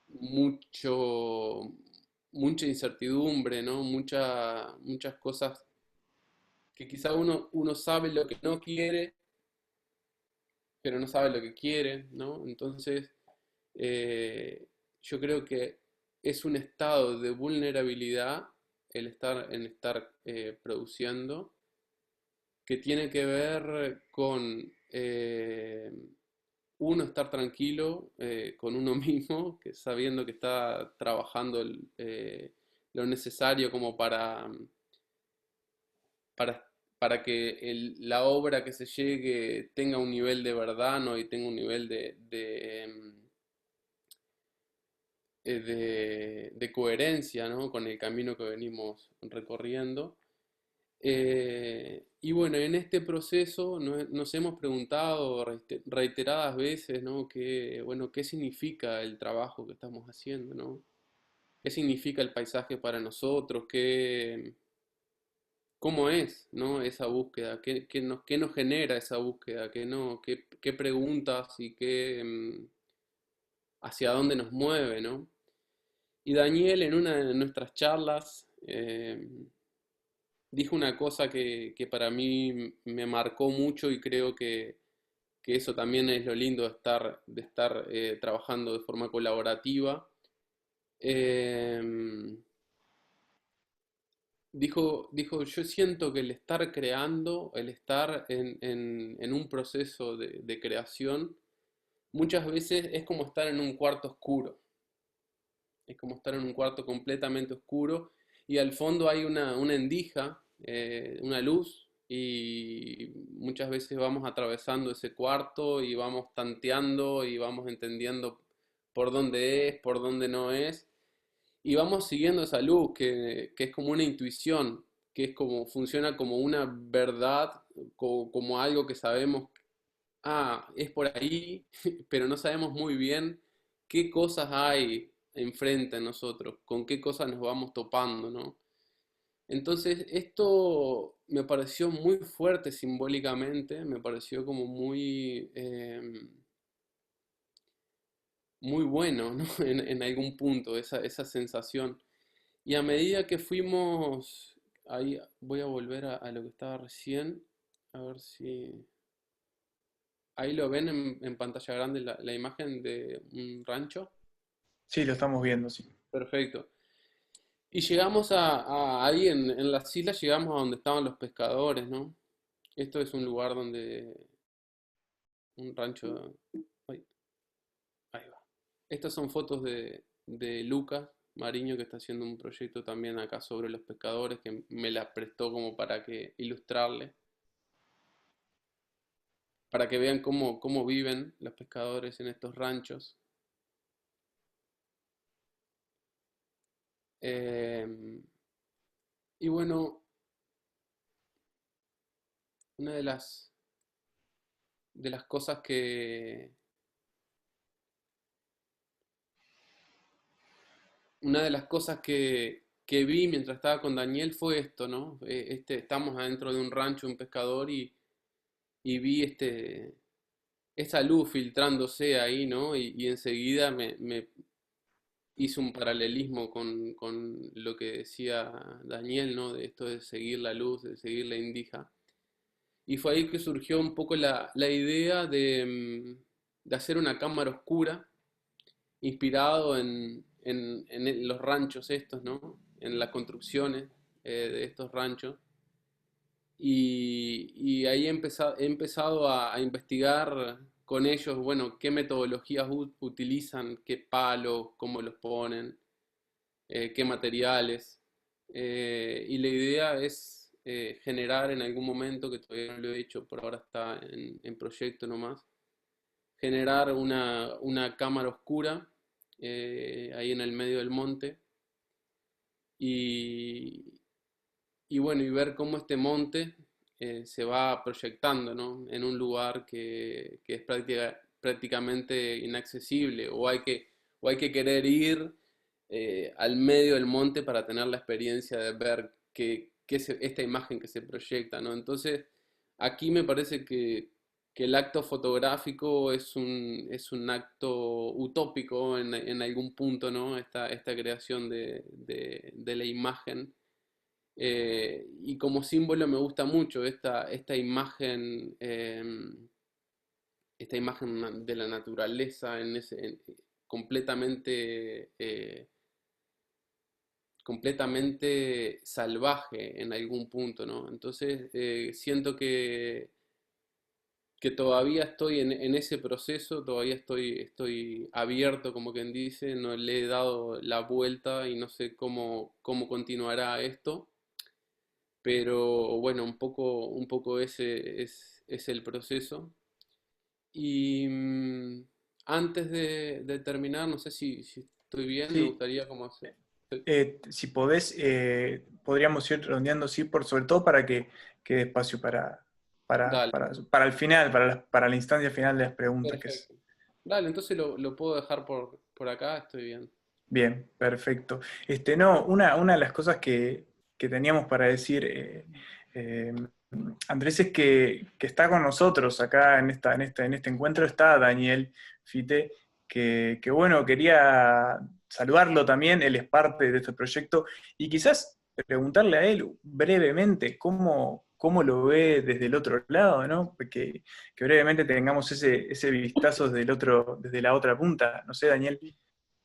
[SPEAKER 3] mucho, mucha incertidumbre, ¿no? Muchas cosas que quizá uno sabe lo que no quiere, pero no sabe lo que quiere, ¿no? Entonces, eh, yo creo que es un estado de vulnerabilidad en estar produciendo que tiene que ver con uno estar tranquilo con uno mismo, que sabiendo que está trabajando lo necesario como para, para que la obra que se llegue tenga un nivel de verdad, ¿no? Y tenga un nivel de coherencia, ¿no? Con el camino que venimos recorriendo. Y bueno, en este proceso nos hemos preguntado reiteradas veces, ¿no? Bueno, ¿qué significa el trabajo que estamos haciendo, ¿no? ¿Qué significa el paisaje para nosotros? ¿Cómo es, ¿no? Esa búsqueda? ¿Qué nos genera esa búsqueda? ¿Qué preguntas y hacia dónde nos mueve, ¿no? Y Daniel en una de nuestras charlas dijo una cosa que para mí me marcó mucho y creo que eso también es lo lindo de estar trabajando de forma colaborativa. Em, dijo, yo siento que el estar creando, el estar en un proceso de creación, muchas veces es como estar en un cuarto oscuro. Es como estar en un cuarto completamente oscuro y al fondo hay una endija, una luz, y muchas veces vamos atravesando ese cuarto y vamos tanteando y vamos entendiendo por dónde es, por dónde no es, y vamos siguiendo esa luz que es como una intuición, que es como funciona como una verdad, como algo que sabemos, es por ahí, pero no sabemos muy bien qué cosas hay enfrente de nosotros, con qué cosas nos vamos topando, ¿no? Entonces, esto me pareció muy fuerte simbólicamente, me pareció como muy bueno, ¿no? En algún punto, esa sensación. Y a medida que fuimos, ahí voy a volver a lo que estaba recién, a ver si... Ahí lo ven en pantalla grande la imagen de un rancho.
[SPEAKER 2] Sí, lo estamos viendo, sí.
[SPEAKER 3] Perfecto. Y llegamos ahí en las islas, llegamos a donde estaban los pescadores, ¿no? Esto es un lugar un rancho, ay, ahí va. Estas son fotos de Lucas Mariño, que está haciendo un proyecto también acá sobre los pescadores, que me las prestó como para que ilustrarle, para que vean cómo viven los pescadores en estos ranchos. Em, y bueno, una de las cosas una de las cosas que vi mientras estaba con Daniel fue esto, ¿no? Estamos adentro de un rancho, un pescador, y vi esa luz filtrándose ahí, ¿no? Y enseguida me hice un paralelismo con lo que decía Daniel, ¿no? De esto de seguir la luz, de seguir la indija. Y fue ahí que surgió un poco la idea de hacer una cámara oscura inspirado en los ranchos estos, ¿no? En las construcciones de estos ranchos. Y ahí he empezado a investigar con ellos, bueno, qué metodologías utilizan, qué palos, cómo los ponen, qué materiales. Y la idea es generar en algún momento, que todavía no lo he hecho, por ahora está en proyecto nomás, generar una cámara oscura ahí en el medio del monte y, y bueno, y ver cómo este monte se va proyectando, ¿no? En un lugar que es prácticamente inaccesible o hay que querer ir al medio del monte para tener la experiencia de ver esta imagen que se proyecta, ¿no? Entonces, aquí me parece que el acto fotográfico es un acto utópico en algún punto, ¿no? Esta creación de la imagen. Y como símbolo me gusta mucho esta imagen de la naturaleza completamente, completamente salvaje en algún punto, ¿no? Entonces siento que todavía estoy en ese proceso, todavía estoy abierto, como quien dice, no le he dado la vuelta y no sé cómo continuará esto, pero bueno, un poco ese es el proceso. Y antes de terminar, no sé si estoy bien, me
[SPEAKER 2] Sí,
[SPEAKER 3] gustaría como hacer.
[SPEAKER 2] Si podés, podríamos ir redondeando, sí, sobre todo para que quede espacio
[SPEAKER 3] Dale,
[SPEAKER 2] para el final, para la instancia final de las preguntas, que es
[SPEAKER 3] perfecto. Dale, entonces lo puedo dejar por acá, estoy bien.
[SPEAKER 2] bien, perfecto. No, una de las cosas que teníamos para decir, eh, Andrés, es que está con nosotros acá en este encuentro, está Daniel Fite, que bueno, quería saludarlo también, él es parte de este proyecto, y quizás preguntarle a él brevemente cómo lo ve desde el otro lado, ¿no? Que brevemente tengamos ese vistazo desde la otra punta. No sé, Daniel,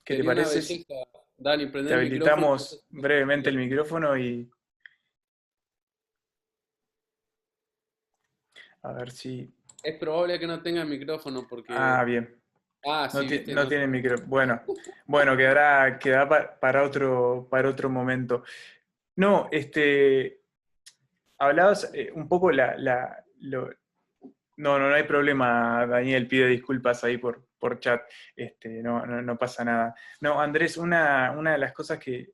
[SPEAKER 2] ¿qué te
[SPEAKER 3] Sería una
[SPEAKER 2] parece si
[SPEAKER 3] belleza, Dani,
[SPEAKER 2] te
[SPEAKER 3] prender el micrófono. No sé
[SPEAKER 2] habilitamos
[SPEAKER 3] si tenés
[SPEAKER 2] brevemente el
[SPEAKER 3] posibilidad.
[SPEAKER 2] micrófono y a ver si...
[SPEAKER 3] Es probable que no tenga el micrófono
[SPEAKER 2] Ah,
[SPEAKER 3] porque...
[SPEAKER 2] bien.
[SPEAKER 3] Ah, sí, viste,
[SPEAKER 2] No
[SPEAKER 3] no.
[SPEAKER 2] tiene micrófono. Bueno, quedará para otro momento. No, hablabas un poco no hay problema, Daniel, pide disculpas ahí por chat, no pasa nada. No, Andrés, una de las cosas que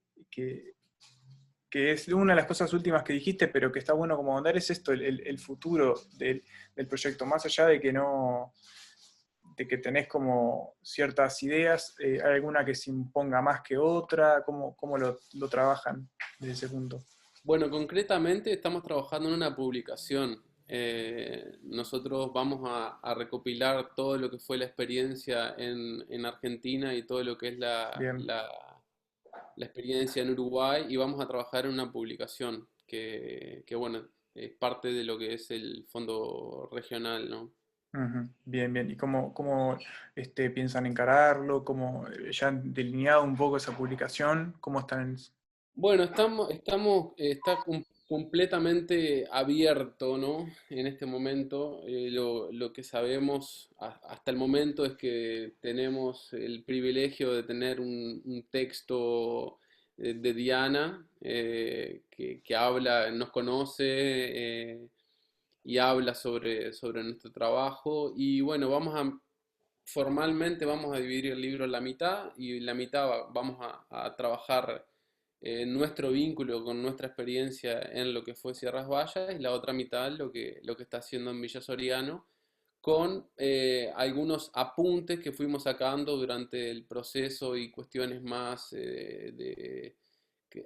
[SPEAKER 2] es una de las cosas últimas que dijiste, pero que está bueno como ahondar, es esto, el futuro del proyecto, más allá de que tenés como ciertas ideas, ¿hay alguna que se imponga más que otra? ¿Cómo lo trabajan desde ese punto?
[SPEAKER 3] Bueno, concretamente estamos trabajando en una publicación. Nosotros vamos a recopilar todo lo que fue la experiencia en Argentina y todo lo que es
[SPEAKER 2] Bien,
[SPEAKER 3] la experiencia en Uruguay y vamos a trabajar en una publicación bueno, es parte de lo que es el fondo regional, ¿no?
[SPEAKER 2] ujú, bien, bien. ¿Y cómo piensan encararlo? ¿Cómo ya han delineado un poco esa publicación? ¿Cómo están en eso?
[SPEAKER 3] Bueno, está completamente abierto, ¿no? En este momento, lo que sabemos hasta el momento es que tenemos el privilegio de tener un texto de Diana que habla, nos conoce y habla sobre nuestro trabajo. Y bueno, formalmente vamos a dividir el libro en la mitad y la mitad vamos a trabajar nuestro vínculo con nuestra experiencia en lo que fue Sierras Vallas y la otra mitad lo que está haciendo en Villa Soriano, con algunos apuntes que fuimos sacando durante el proceso y cuestiones más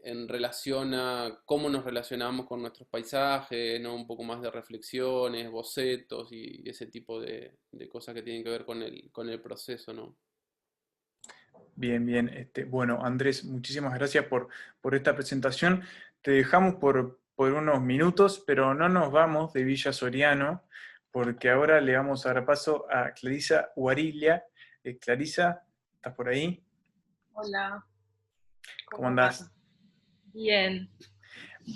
[SPEAKER 3] en relación a cómo nos relacionamos con nuestros paisajes, ¿no? Un poco más de reflexiones, bocetos y ese tipo de cosas que tienen que ver con el proceso, ¿no?
[SPEAKER 2] Bien, bien. Bueno, Andrés, muchísimas gracias por esta presentación. Te dejamos por unos minutos, pero no nos vamos de Villa Soriano, porque ahora le vamos a dar paso a Clarisa Huariglia. Clarisa, ¿estás por ahí?
[SPEAKER 5] Hola,
[SPEAKER 2] ¿Cómo
[SPEAKER 5] ¿cómo va?
[SPEAKER 2] andás?
[SPEAKER 5] Bien.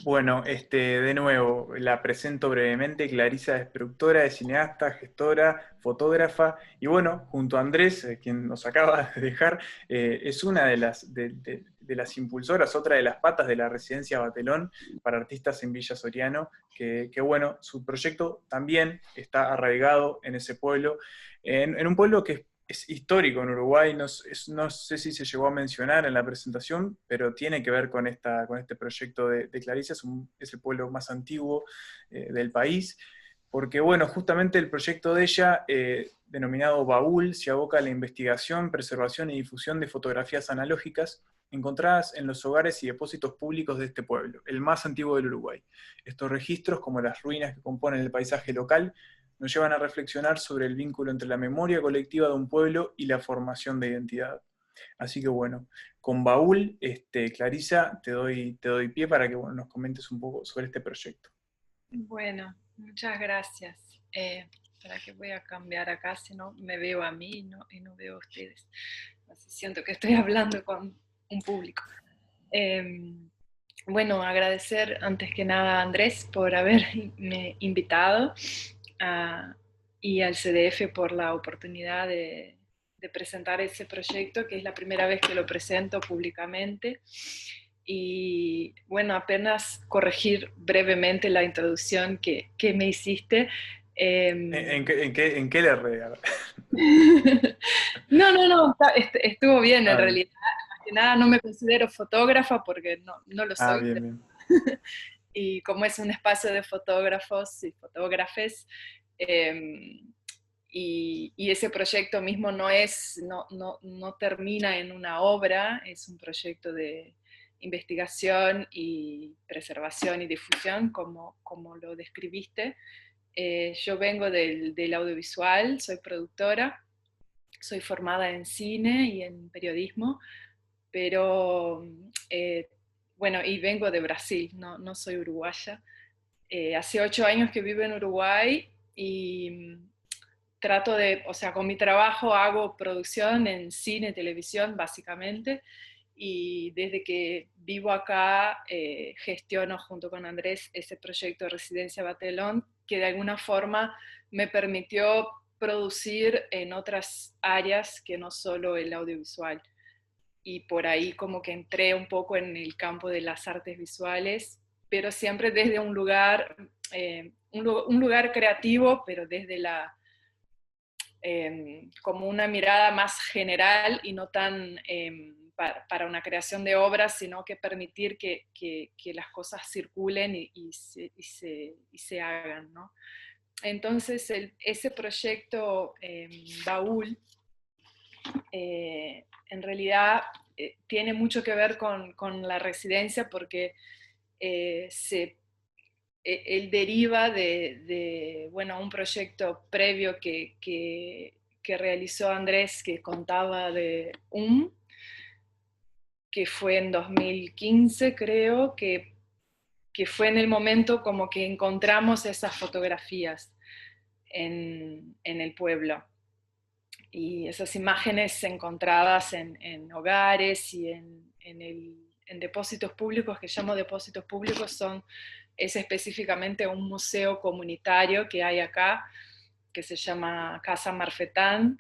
[SPEAKER 2] Bueno, de nuevo, la presento brevemente. Clarisa es productora, es cineasta, gestora, fotógrafa, y bueno, junto a Andrés, quien nos acaba de dejar, es una de las impulsoras, otra de las patas de la residencia Batelón para artistas en Villa Soriano, que bueno, su proyecto también está arraigado en ese pueblo, en un pueblo que es histórico en Uruguay, no sé si se llegó a mencionar en la presentación, pero tiene que ver con este proyecto de Clarisa, es el pueblo más antiguo del país, porque bueno, justamente el proyecto de ella, denominado Baúl, se aboca a la investigación, preservación y difusión de fotografías analógicas encontradas en los hogares y depósitos públicos de este pueblo, el más antiguo del Uruguay. Estos registros, como las ruinas que componen el paisaje local, nos llevan a reflexionar sobre el vínculo entre la memoria colectiva de un pueblo y la formación de identidad. Así que bueno, con Baúl, Clarisa, te doy pie para que bueno, nos comentes un poco sobre este proyecto.
[SPEAKER 5] Bueno, muchas gracias. Para que voy a cambiar acá, si no me veo a mí y no veo a ustedes. Así siento que estoy hablando con un público. Bueno, agradecer antes que nada a Andrés por haberme invitado y al CDF por la oportunidad de presentar ese proyecto, que es la primera vez que lo presento públicamente. Y bueno, apenas corregir brevemente la introducción que me hiciste.
[SPEAKER 2] ¿En qué le erré?
[SPEAKER 5] No, estuvo bien en
[SPEAKER 2] Ah, bien.
[SPEAKER 5] realidad. que nada, no me considero fotógrafa porque no lo
[SPEAKER 2] Ah,
[SPEAKER 5] soy.
[SPEAKER 2] bien, bien.
[SPEAKER 5] Y como es un espacio de fotógrafos y fotógrafes, y ese proyecto mismo no termina en una obra, es un proyecto de investigación y preservación y difusión, como lo describiste. Yo vengo del audiovisual, soy productora, soy formada en cine y en periodismo, pero bueno, y vengo de Brasil, no soy uruguaya. Hace 8 años que vivo en Uruguay y trato o sea, con mi trabajo hago producción en cine, televisión, básicamente, y desde que vivo acá gestiono junto con Andrés ese proyecto de Residencia Batelón, que de alguna forma me permitió producir en otras áreas que no solo el audiovisual. Y por ahí como que entré un poco en el campo de las artes visuales, pero siempre desde un lugar, un lugar creativo, pero desde como una mirada más general y no tan para una creación de obras, sino que permitir que las cosas circulen y se hagan, ¿no? Entonces, ese proyecto Baúl, en realidad tiene mucho que ver con la residencia porque él deriva bueno, un proyecto previo que realizó Andrés, que contaba de que fue en 2015, creo, que fue en el momento como que encontramos esas fotografías en el pueblo. Y esas imágenes encontradas en hogares y en depósitos públicos, que llamo depósitos públicos, es específicamente un museo comunitario que hay acá, que se llama Casa Marfetán,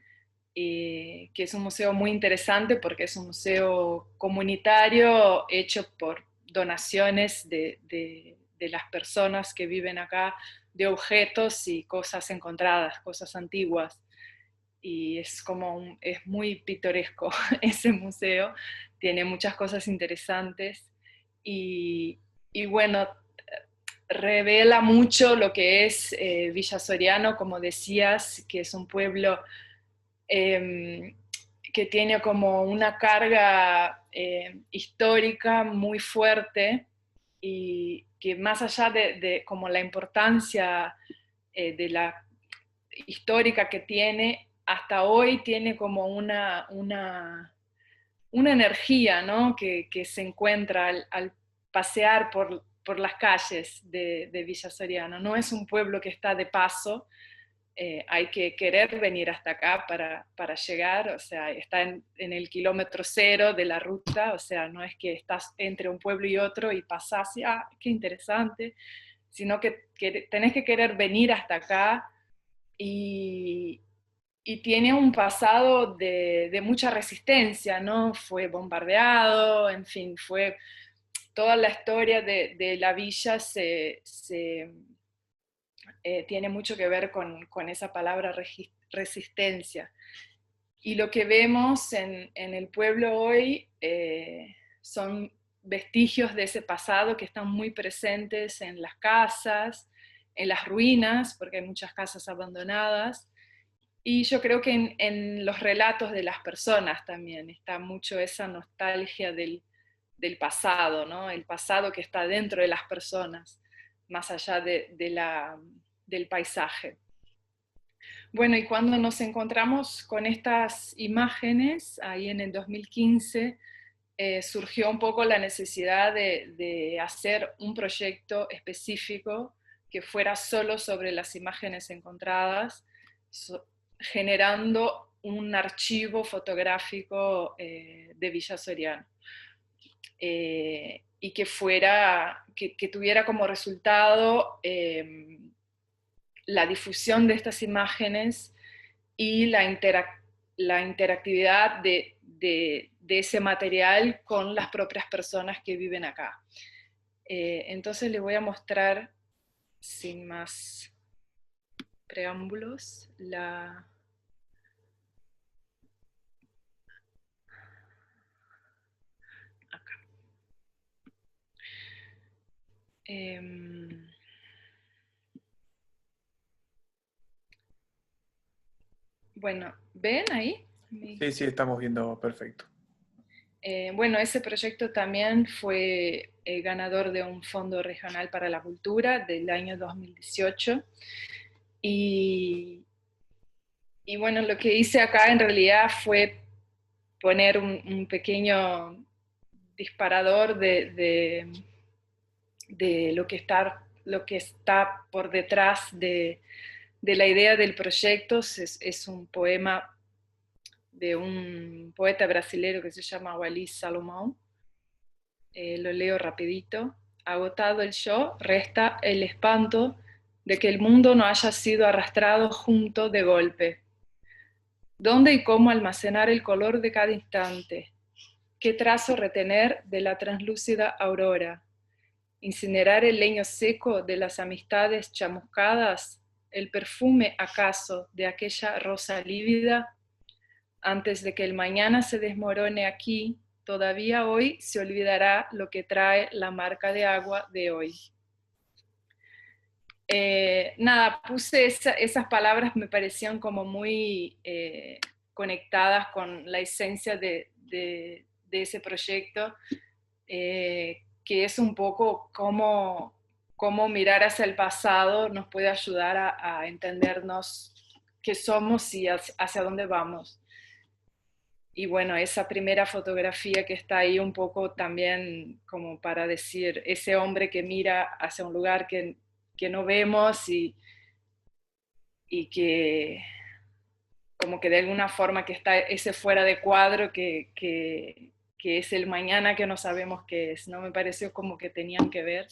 [SPEAKER 5] que es un museo muy interesante porque es un museo comunitario hecho por donaciones de las personas que viven acá, de objetos y cosas encontradas, cosas antiguas. Y es muy pintoresco ese museo, tiene muchas cosas interesantes y bueno, revela mucho lo que es Villa Soriano, como decías, que es un pueblo que tiene como una carga histórica muy fuerte y que más allá de como la importancia de la histórica que tiene, hasta hoy tiene como una energía, ¿no? que se encuentra al pasear por las calles de Villa Soriano. No es un pueblo que está de paso, hay que querer venir hasta acá para llegar, o sea, está en el kilómetro cero de la ruta, o sea, no es que estás entre un pueblo y otro y pasás y, qué interesante, sino que tenés que querer venir hasta acá y, y tiene un pasado de mucha resistencia, ¿no? Fue bombardeado, en fin, toda la historia de la villa tiene mucho que ver con esa palabra resistencia. Y lo que vemos en el pueblo hoy son vestigios de ese pasado que están muy presentes en las casas, en las ruinas, porque hay muchas casas abandonadas, y yo creo que en los relatos de las personas también está mucho esa nostalgia del pasado, ¿no? El pasado que está dentro de las personas, más allá del paisaje. Bueno, y cuando nos encontramos con estas imágenes, ahí en el 2015, surgió un poco la necesidad de hacer un proyecto específico que fuera solo sobre las imágenes encontradas, generando un archivo fotográfico de Villa Soriano. Y que tuviera como resultado la difusión de estas imágenes y la interactividad de ese material con las propias personas que viven acá. Entonces les voy a mostrar, sin más preámbulos, Em, bueno, ¿ven ahí?
[SPEAKER 2] Sí, sí, estamos viendo perfecto.
[SPEAKER 5] Bueno, ese proyecto también fue ganador de un Fondo Regional para la Cultura del año 2018. Y, y bueno, lo que hice acá en realidad fue poner un pequeño disparador de lo que está por detrás de la idea del proyecto. Es un poema de un poeta brasileño que se llama Wallis Salomón. Lo leo rapidito. Agotado el yo, resta el espanto de que el mundo no haya sido arrastrado junto de golpe. ¿Dónde y cómo almacenar el color de cada instante? ¿Qué trazo retener de la translúcida aurora? ¿Incinerar el leño seco de las amistades chamuscadas? ¿El perfume acaso de aquella rosa lívida? Antes de que el mañana se desmorone aquí, todavía hoy se olvidará lo que trae la marca de agua de hoy. Nada, puse esas palabras, me parecían como muy conectadas con la esencia de ese proyecto, que es un poco cómo mirar hacia el pasado nos puede ayudar a entendernos qué somos y hacia dónde vamos. Y bueno, esa primera fotografía que está ahí un poco también como para decir, ese hombre que mira hacia un lugar que no vemos y que como que de alguna forma que está ese fuera de cuadro que es el mañana que no sabemos qué es, ¿no? Me pareció como que tenían que ver,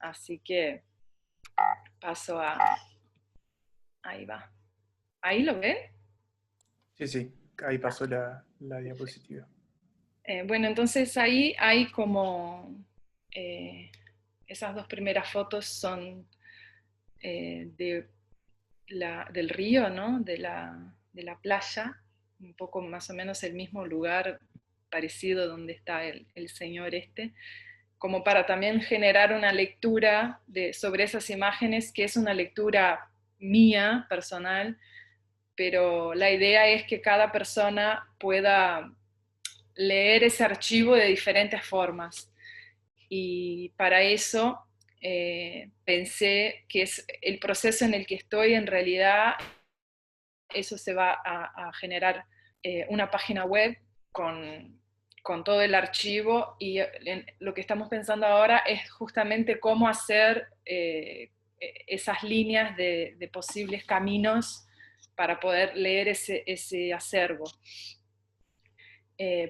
[SPEAKER 5] así que paso a... Ahí va. ¿Ahí lo ven?
[SPEAKER 2] Sí, sí, ahí pasó la diapositiva.
[SPEAKER 5] Bueno, entonces ahí hay como... esas dos primeras fotos son del río, ¿no? De la playa, un poco más o menos el mismo lugar parecido donde está el señor este, como para también generar una lectura sobre esas imágenes, que es una lectura mía, personal, pero la idea es que cada persona pueda leer ese archivo de diferentes formas. Y para eso pensé que es el proceso en el que estoy, en realidad, eso se va a generar una página web con todo el archivo, y lo que estamos pensando ahora es justamente cómo hacer esas líneas de posibles caminos para poder leer ese acervo.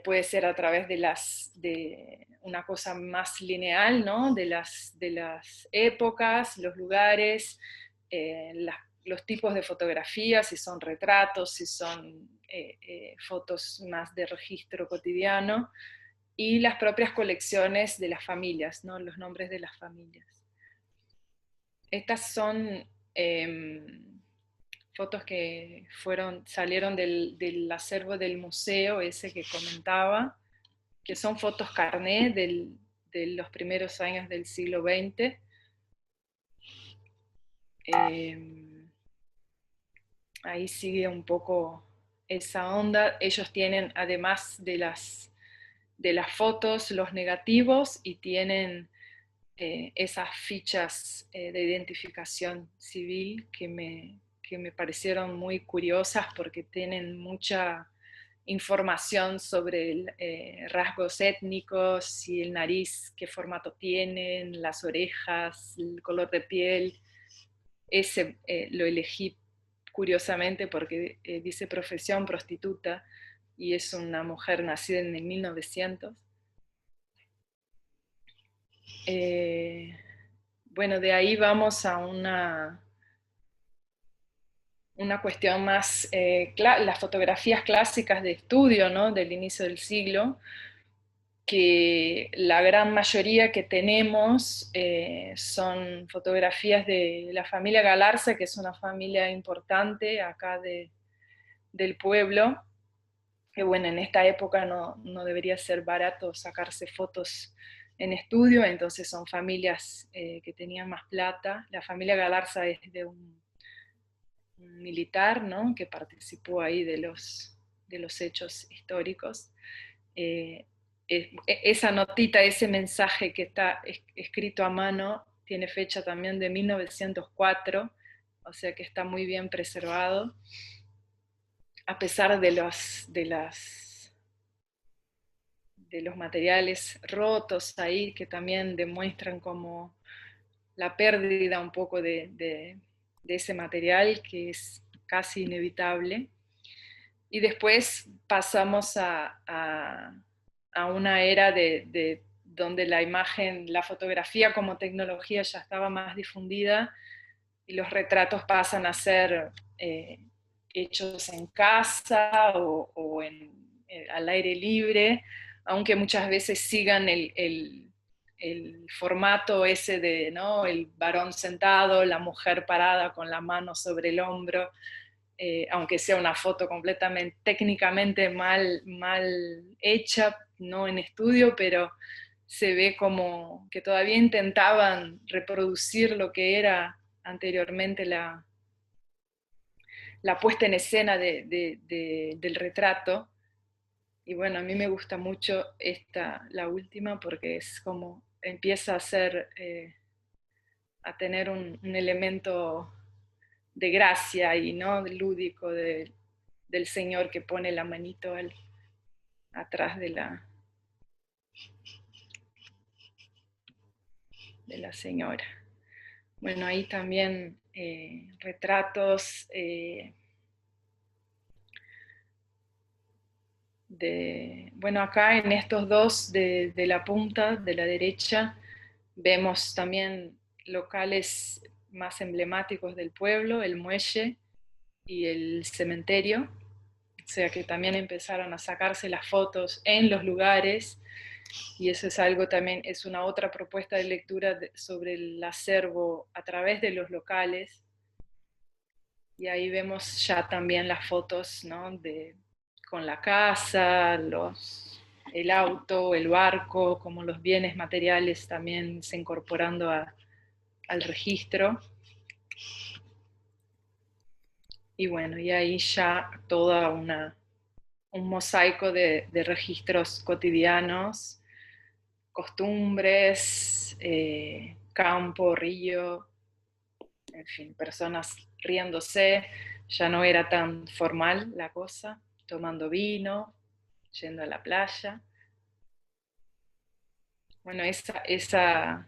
[SPEAKER 5] Puede ser a través de una cosa más lineal, ¿no? de las épocas, los lugares, los tipos de fotografías, si son retratos, si son fotos más de registro cotidiano, y las propias colecciones de las familias, ¿no? Los nombres de las familias. Estas son fotos que salieron del acervo del museo ese que comentaba, que son fotos carné de los primeros años del siglo XX. Ahí sigue un poco esa onda. Ellos tienen, además de las fotos, los negativos, y tienen esas fichas de identificación civil que me parecieron muy curiosas porque tienen mucha información sobre rasgos étnicos, si el nariz, qué formato tienen, las orejas, el color de piel. Ese lo elegí curiosamente porque dice profesión prostituta y es una mujer nacida en el 1900. Bueno, de ahí vamos a una cuestión más, las fotografías clásicas de estudio, ¿no? Del inicio del siglo, que la gran mayoría que tenemos son fotografías de la familia Galarza, que es una familia importante acá del pueblo, que bueno, en esta época no debería ser barato sacarse fotos en estudio, entonces son familias que tenían más plata. La familia Galarza es de un militar, ¿no?, que participó ahí de los hechos históricos. Esa notita, ese mensaje que está escrito a mano, tiene fecha también de 1904, o sea que está muy bien preservado, a pesar de los materiales rotos ahí, que también demuestran como la pérdida un poco de ese material, que es casi inevitable. Y después pasamos a una era donde la imagen, la fotografía como tecnología ya estaba más difundida, y los retratos pasan a ser hechos en casa o al aire libre, aunque muchas veces sigan el formato ese de, ¿no?, el varón sentado, la mujer parada con la mano sobre el hombro, aunque sea una foto completamente técnicamente mal hecha, no en estudio, pero se ve como que todavía intentaban reproducir lo que era anteriormente la puesta en escena del retrato. Y bueno, a mí me gusta mucho la última, porque es como empieza a tener un elemento de gracia y no lúdico del señor que pone la manito atrás de la señora. Bueno, ahí también retratos bueno, acá en estos dos de la punta, de la derecha, vemos también locales más emblemáticos del pueblo, el muelle y el cementerio, o sea que también empezaron a sacarse las fotos en los lugares, y eso es algo también, es una otra propuesta de lectura sobre el acervo a través de los locales, y ahí vemos ya también las fotos, ¿no?, con la casa, el auto, el barco, como los bienes materiales también se incorporando al registro. Y bueno, y ahí ya toda un mosaico de registros cotidianos, costumbres, campo, río, en fin, personas riéndose, ya no era tan formal la cosa, tomando vino, yendo a la playa. Bueno, esa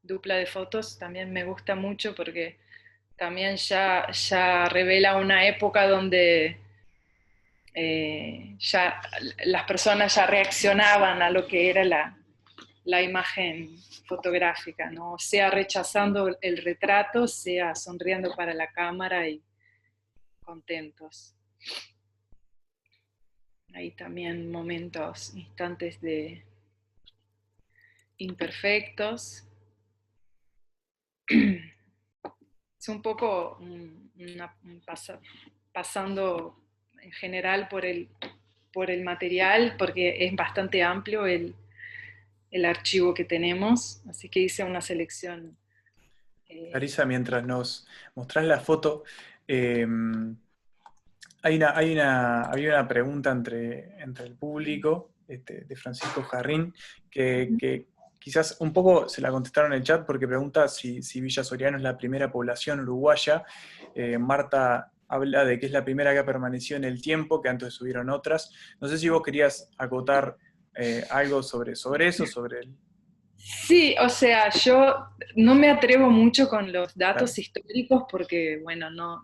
[SPEAKER 5] dupla de fotos también me gusta mucho, porque también ya revela una época donde ya las personas ya reaccionaban a lo que era la imagen fotográfica, ¿no? Sea rechazando el retrato, sea sonriendo para la cámara y contentos. Hay también momentos, instantes de imperfectos. Es un poco pasando en general por el material, porque es bastante amplio el archivo que tenemos, así que hice una selección.
[SPEAKER 2] Clarisa, mientras nos mostrás la foto, había una pregunta entre el público, de Francisco Jarrín, que quizás un poco se la contestaron en el chat, porque pregunta si Villa Soriano es la primera población uruguaya. Marta habla de que es la primera que ha permanecido en el tiempo, que antes subieron otras. No sé si vos querías acotar algo sobre eso, sobre el...
[SPEAKER 5] Sí, o sea, yo no me atrevo mucho con los datos
[SPEAKER 2] Claro.
[SPEAKER 5] históricos, porque, bueno, no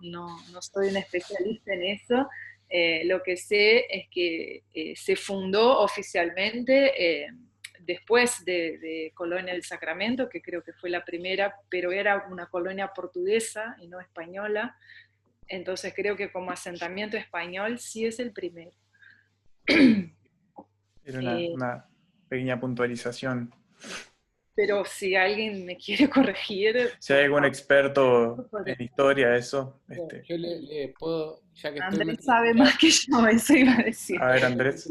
[SPEAKER 5] soy una especialista en eso. Lo que sé es que se fundó oficialmente después de Colonia del Sacramento, que creo que fue la primera, pero era una colonia portuguesa y no española. Entonces creo que como asentamiento español sí es el primero.
[SPEAKER 2] Era una pequeña puntualización.
[SPEAKER 5] pero si alguien me quiere corregir...
[SPEAKER 2] Si hay algún experto en historia, eso.
[SPEAKER 3] Yo le puedo, ya que estoy
[SPEAKER 5] Andrés
[SPEAKER 3] metido
[SPEAKER 5] sabe
[SPEAKER 3] acá,
[SPEAKER 5] más que yo, eso iba a decir.
[SPEAKER 2] A ver, Andrés.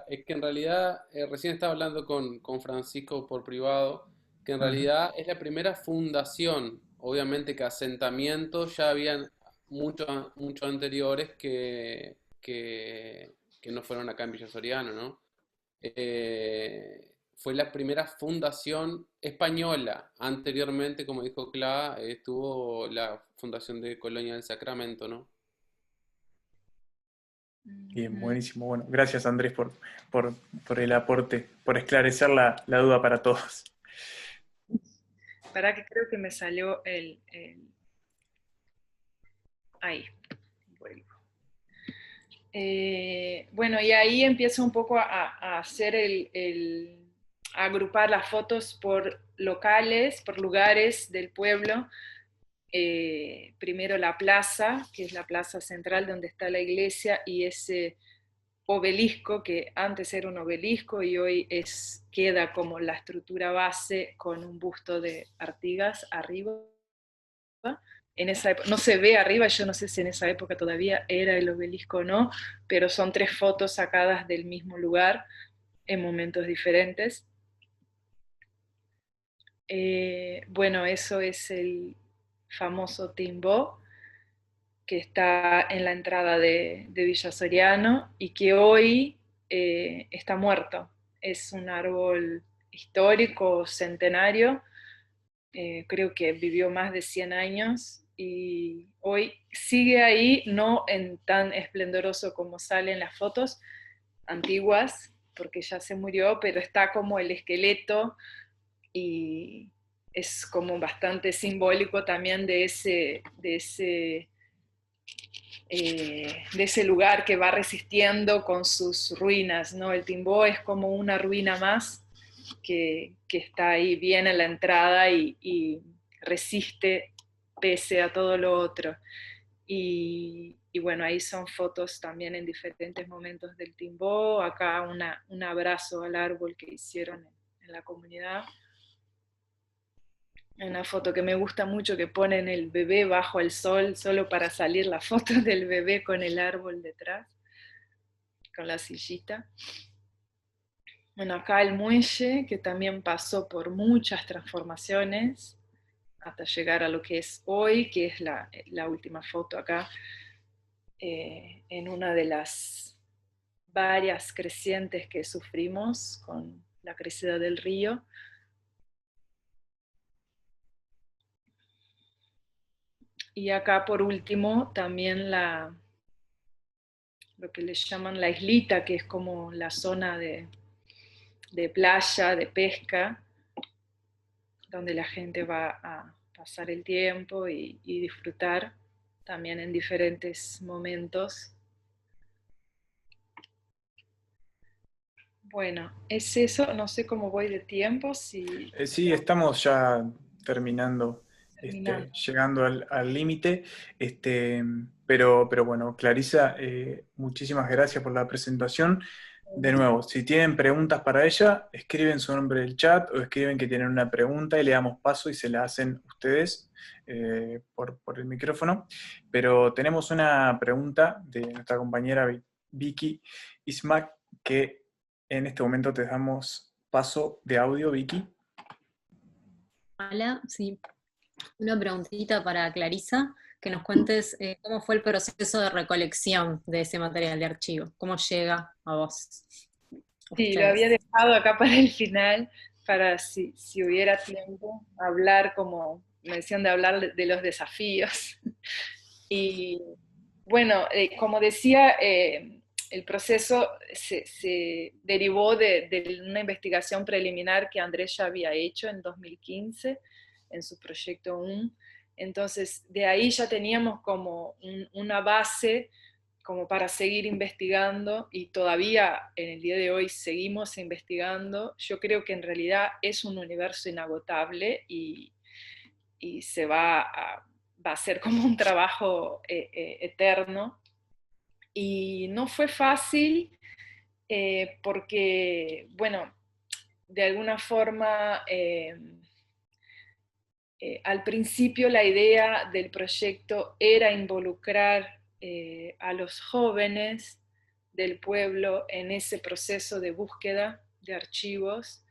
[SPEAKER 3] es que en realidad, recién estaba hablando con Francisco por privado, que en realidad es la primera fundación, obviamente que asentamientos ya habían mucho anteriores que no fueron acá en Villa Soriano, ¿no? Fue la primera fundación española. Anteriormente, como dijo Cla, estuvo la fundación de Colonia del Sacramento, ¿no?
[SPEAKER 2] Bien, buenísimo. Bueno, gracias Andrés por el aporte, por esclarecer la duda para todos.
[SPEAKER 5] Para que creo que me salió ahí, vuelvo. Bueno, y ahí empiezo un poco a hacer a agrupar las fotos por locales, por lugares del pueblo. Primero la plaza, que es la plaza central donde está la iglesia, y ese obelisco, que antes era un obelisco y hoy queda como la estructura base con un busto de Artigas arriba. En esa época, no se ve arriba, yo no sé si en esa época todavía era el obelisco o no, pero son 3 fotos sacadas del mismo lugar en momentos diferentes. Bueno, eso es el famoso Timbó, que está en la entrada de Villa Soriano y que hoy está muerto. Es un árbol histórico, centenario, creo que vivió más de 100 años y hoy sigue ahí, no en tan esplendoroso como salen las fotos antiguas, porque ya se murió, pero está como el esqueleto y es como bastante simbólico también de ese lugar que va resistiendo con sus ruinas, ¿no? El Timbó es como una ruina más que está ahí bien en la entrada y resiste pese a todo lo otro. Y bueno, ahí son fotos también en diferentes momentos del Timbó, acá un abrazo al árbol que hicieron en la comunidad. Una foto que me gusta mucho que ponen el bebé bajo el sol, solo para salir la foto del bebé con el árbol detrás, con la sillita. Bueno, acá el muelle, que también pasó por muchas transformaciones hasta llegar a lo que es hoy, que es la última foto acá, en una de las varias crecientes que sufrimos con la crecida del río. Y acá por último también lo que le llaman la islita, que es como la zona de playa, de pesca, donde la gente va a pasar el tiempo y disfrutar también en diferentes momentos. Bueno, es eso, no sé cómo voy de tiempo. Si...
[SPEAKER 2] Sí, estamos ya terminando,
[SPEAKER 5] Terminando.
[SPEAKER 2] llegando al límite, pero bueno, Clarisa, muchísimas gracias por la presentación. De nuevo, si tienen preguntas para ella, escriben su nombre en el chat o escriben que tienen una pregunta y le damos paso y se la hacen ustedes por el micrófono. Pero tenemos una pregunta de nuestra compañera Vicky Ismac, que en este momento te damos paso de audio, Vicky.
[SPEAKER 1] Hola, sí. Una preguntita para Clarisa, que nos cuentes cómo fue el proceso de recolección de ese material de archivo, cómo llega a vos.
[SPEAKER 5] Sí, lo había dejado acá para el final, para si hubiera tiempo, hablar como me decían de hablar de los desafíos. Y bueno, como decía, el proceso se derivó de una investigación preliminar que Andrés ya había hecho en 2015 en su proyecto UN. Entonces, de ahí ya teníamos como una base como para seguir investigando y todavía en el día de hoy seguimos investigando. Yo creo que en realidad es un universo inagotable y se va a ser como un trabajo eterno. Y no fue fácil porque, bueno, de alguna forma, al principio la idea del proyecto era involucrar a los jóvenes del pueblo en ese proceso de búsqueda de archivos,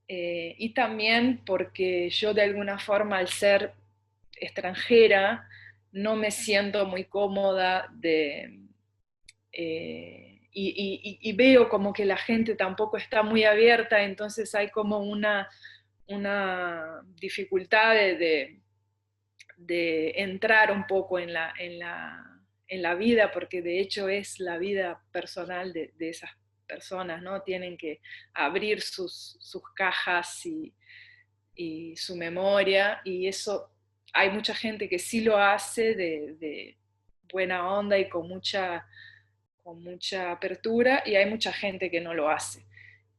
[SPEAKER 5] y también porque yo de alguna forma, al ser extranjera, no me siento muy cómoda y veo como que la gente tampoco está muy abierta, entonces hay como una dificultad de entrar un poco en la vida, porque de hecho es la vida personal de esas personas, ¿no? Tienen que abrir sus cajas y su memoria, y eso hay mucha gente que sí lo hace de buena onda y con mucha apertura, y hay mucha gente que no lo hace.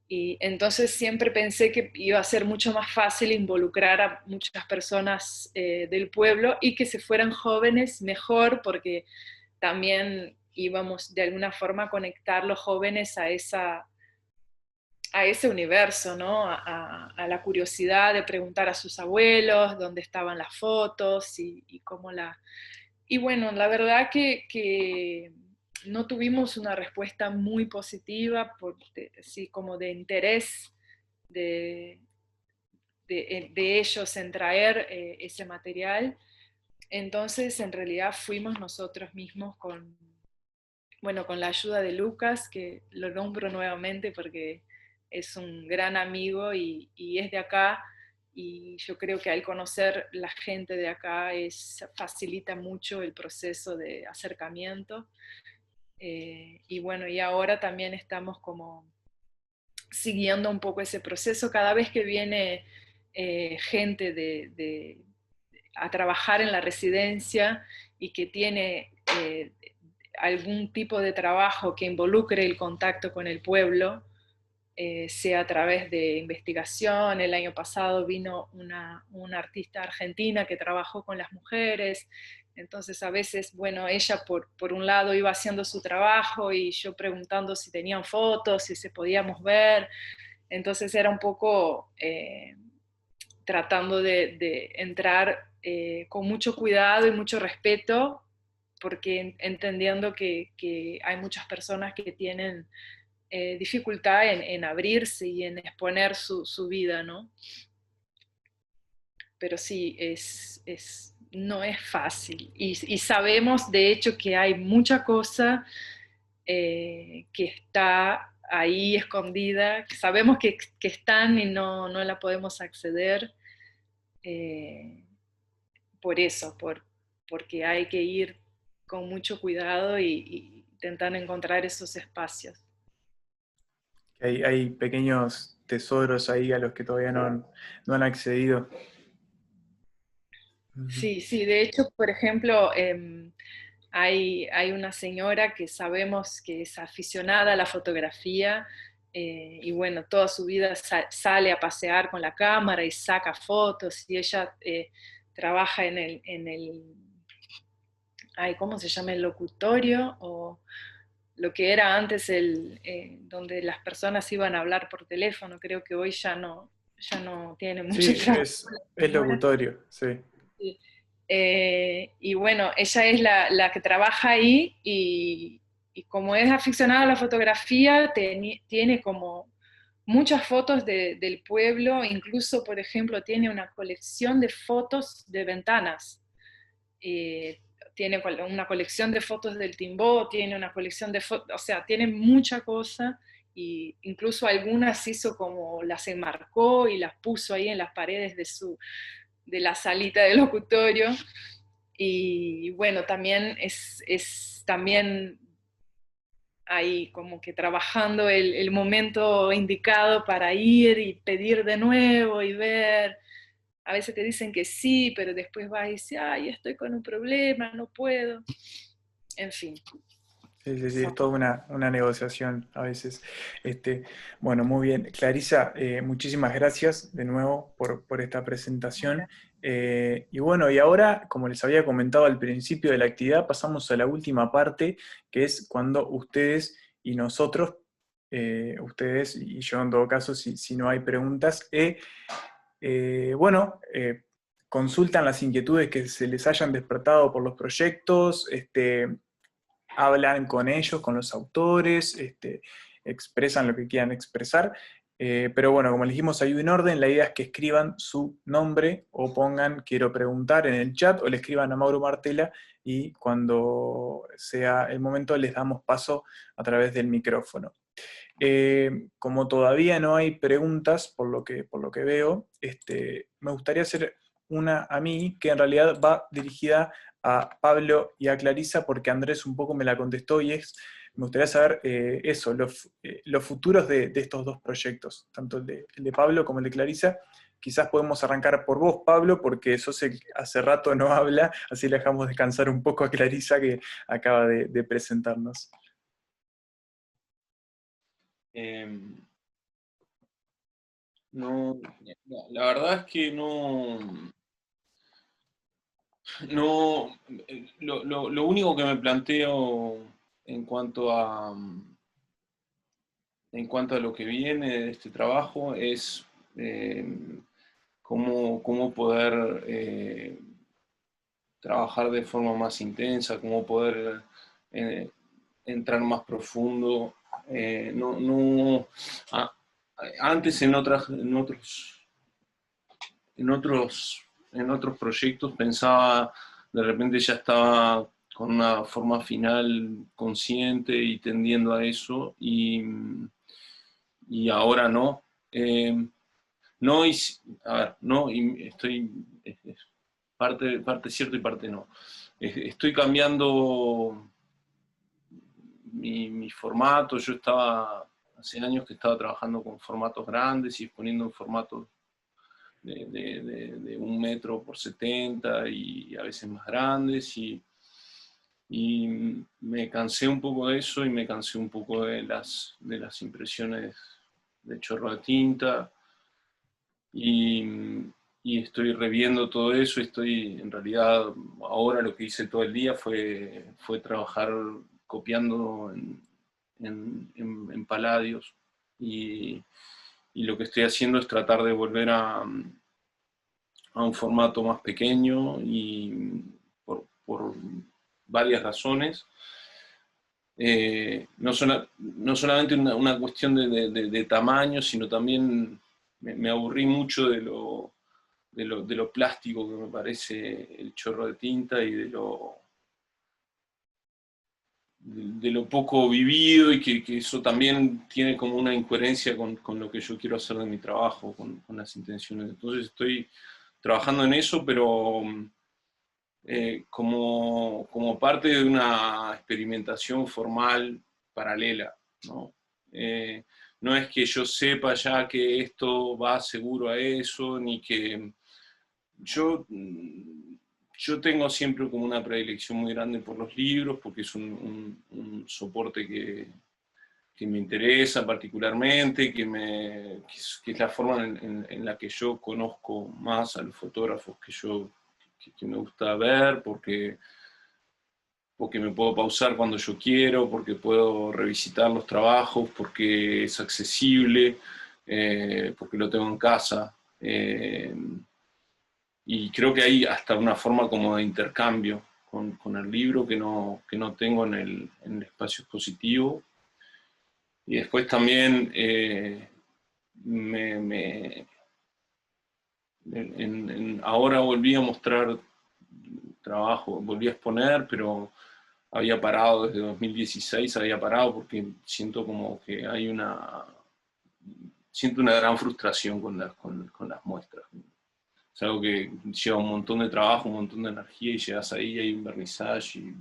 [SPEAKER 5] Y entonces siempre pensé que iba a ser mucho más fácil involucrar a muchas personas del pueblo, y que se fueran jóvenes mejor, porque también íbamos de alguna forma a conectar los jóvenes a ese universo, ¿no? A la curiosidad de preguntar a sus abuelos dónde estaban las fotos y cómo la... Y bueno, la verdad que no tuvimos una respuesta muy positiva, así como de interés de ellos en traer ese material. Entonces, en realidad fuimos nosotros mismos con la ayuda de Lucas, que lo nombro nuevamente porque es un gran amigo y es de acá, y yo creo que al conocer la gente de acá facilita mucho el proceso de acercamiento. Y bueno, y ahora también estamos como siguiendo un poco ese proceso. Cada vez que viene gente a trabajar en la residencia y que tiene algún tipo de trabajo que involucre el contacto con el pueblo, sea a través de investigación. El año pasado vino una artista argentina que trabajó con las mujeres, entonces a veces, bueno, ella por un lado iba haciendo su trabajo y yo preguntando si tenían fotos, si se podíamos ver, entonces era un poco tratando de entrar con mucho cuidado y mucho respeto, porque entendiendo que hay muchas personas que tienen dificultad en abrirse y en exponer su vida, ¿no? Pero sí, no es fácil. Y sabemos, de hecho, que hay mucha cosa que está ahí escondida, que sabemos que están y no la podemos acceder, por eso, porque hay que ir con mucho cuidado y intentar encontrar esos espacios.
[SPEAKER 2] Hay pequeños tesoros ahí a los que todavía no han accedido.
[SPEAKER 5] Sí, de hecho, por ejemplo, hay una señora que sabemos que es aficionada a la fotografía, y bueno, toda su vida sale a pasear con la cámara y saca fotos, y ella trabaja en el ¿cómo se llama? El locutorio, o lo que era antes donde las personas iban a hablar por teléfono. Creo que hoy ya no tiene mucho trabajo.
[SPEAKER 2] Es locutorio, sí.
[SPEAKER 5] Sí. Y bueno, ella es la que trabaja ahí, y como es aficionada a la fotografía, tiene como muchas fotos del pueblo. Incluso, por ejemplo, tiene una colección de fotos de ventanas. Tiene una colección de fotos del Timbó, tiene una colección de fotos, o sea, tiene mucha cosa, y incluso algunas las enmarcó y las puso ahí en las paredes de la salita del locutorio. Y bueno, también es también ahí como que trabajando el momento indicado para ir y pedir de nuevo y ver. A veces te dicen que sí, pero después vas y dices, ay, estoy con un problema, no puedo. En fin.
[SPEAKER 2] Sí, es toda una negociación a veces. Bueno, muy bien. Clarisa, muchísimas gracias de nuevo por esta presentación. Y bueno, y ahora, como les había comentado al principio de la actividad, pasamos a la última parte, que es cuando ustedes y nosotros ustedes y yo en todo caso si no hay preguntas. Consultan las inquietudes que se les hayan despertado por los proyectos, hablan con ellos, con los autores, expresan lo que quieran expresar. Pero bueno, como les dijimos, hay un orden. La idea es que escriban su nombre o pongan "quiero preguntar" en el chat, o le escriban a Mauro Martela, y cuando sea el momento les damos paso a través del micrófono. Como todavía no hay preguntas, por lo que veo, me gustaría hacer una a mí, que en realidad va dirigida a Pablo y a Clarisa, porque Andrés un poco me la contestó, y me gustaría saber los futuros de estos dos proyectos, tanto el de Pablo como el de Clarisa. Quizás podemos arrancar por vos, Pablo, porque sos el que hace rato no habla, así le dejamos descansar un poco a Clarisa, que acaba de presentarnos.
[SPEAKER 4] No, la verdad es que no, lo único que me planteo en cuanto a lo que viene de este trabajo es cómo poder trabajar de forma más intensa, cómo poder entrar más profundo. Antes en otros proyectos pensaba, de repente ya estaba con una forma final consciente y tendiendo a eso, y ahora no. No, a ver, no, y estoy parte cierto y parte no. Estoy cambiando mi formato. Yo hace años que estaba trabajando con formatos grandes y exponiendo en formatos de 1 metro por 70 y a veces más grandes, y me cansé un poco de eso, y me cansé un poco de las impresiones de chorro de tinta, y estoy reviendo todo eso. En realidad, ahora lo que hice todo el día fue trabajar copiando en Palladios, y lo que estoy haciendo es tratar de volver a un formato más pequeño, y por varias razones. No solamente una cuestión de tamaño, sino también me aburrí mucho de lo plástico que me parece el chorro de tinta, y de lo poco vivido, y que eso también tiene como una incoherencia con lo que yo quiero hacer de mi trabajo, con las intenciones. Entonces estoy trabajando en eso, pero como parte de una experimentación formal paralela, ¿no? No es que yo sepa ya que esto va seguro a eso, ni que yo tengo siempre como una predilección muy grande por los libros, porque es un soporte que me interesa particularmente, que es la forma en la que yo conozco más a los fotógrafos que me gusta ver, porque me puedo pausar cuando yo quiero, porque puedo revisitar los trabajos, porque es accesible, porque lo tengo en casa. Y creo que hay hasta una forma como de intercambio con el libro que no tengo en el espacio expositivo. Y después también ahora volví a mostrar trabajo, volví a exponer, pero había parado desde 2016, había parado porque siento como que siento una gran frustración con las muestras. Es algo que lleva un montón de trabajo, un montón de energía, y llegas ahí, hay un vernissage, y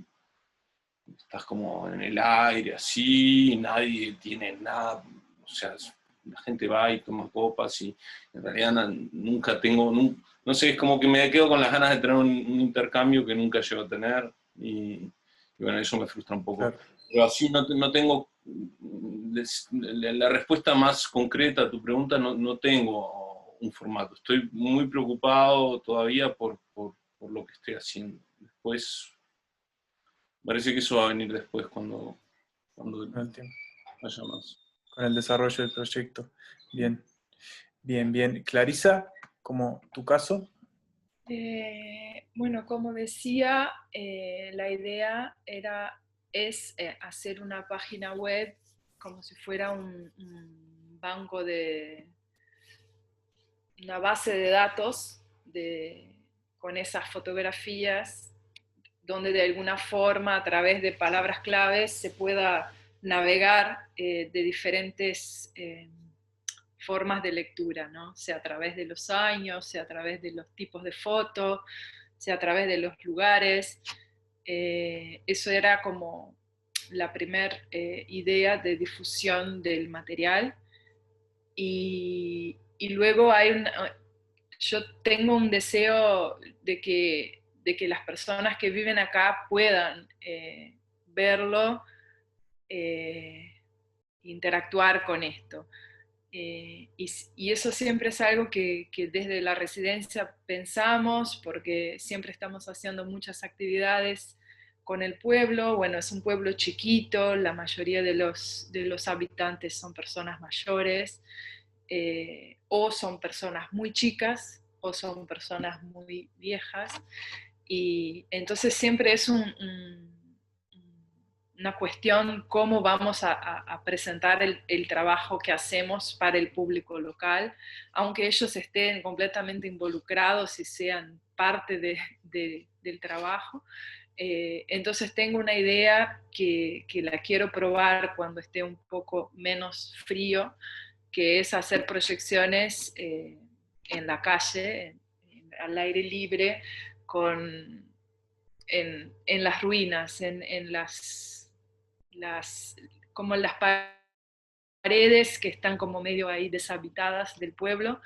[SPEAKER 4] estás como en el aire, así, y nadie tiene nada. O sea, la gente va y toma copas, y en realidad nunca tengo, no sé, es como que me quedo con las ganas de tener un intercambio que nunca llego a tener, y bueno, eso me frustra un poco. Claro. Pero así no tengo la respuesta más concreta a tu pregunta. No tengo un formato. Estoy muy preocupado todavía por lo que estoy haciendo. Después, parece que eso va a venir después, cuando haya más.
[SPEAKER 2] con el desarrollo del proyecto. Bien, bien, bien. Clarisa, ¿cómo tu caso?
[SPEAKER 5] Bueno, como decía, la idea es hacer una página web como si fuera un banco una base de datos con esas fotografías, donde de alguna forma, a través de palabras claves, se pueda navegar de diferentes formas de lectura, ¿no? Sea a través de los años, sea a través de los tipos de fotos, sea a través de los lugares. Eso era como la primera idea de difusión del material. Y luego yo tengo un deseo de que las personas que viven acá puedan verlo, interactuar con esto. Y eso siempre es algo que desde la residencia pensamos, porque siempre estamos haciendo muchas actividades con el pueblo. Bueno, es un pueblo chiquito, la mayoría de los habitantes son personas mayores, o son personas muy chicas, o son personas muy viejas, y entonces siempre es una cuestión cómo vamos a presentar el trabajo que hacemos para el público local, aunque ellos estén completamente involucrados y sean parte del trabajo. Entonces tengo una idea que la quiero probar cuando esté un poco menos frío, que es hacer proyecciones en la calle, al aire libre, en las ruinas, como en las paredes que están como medio ahí deshabitadas del pueblo,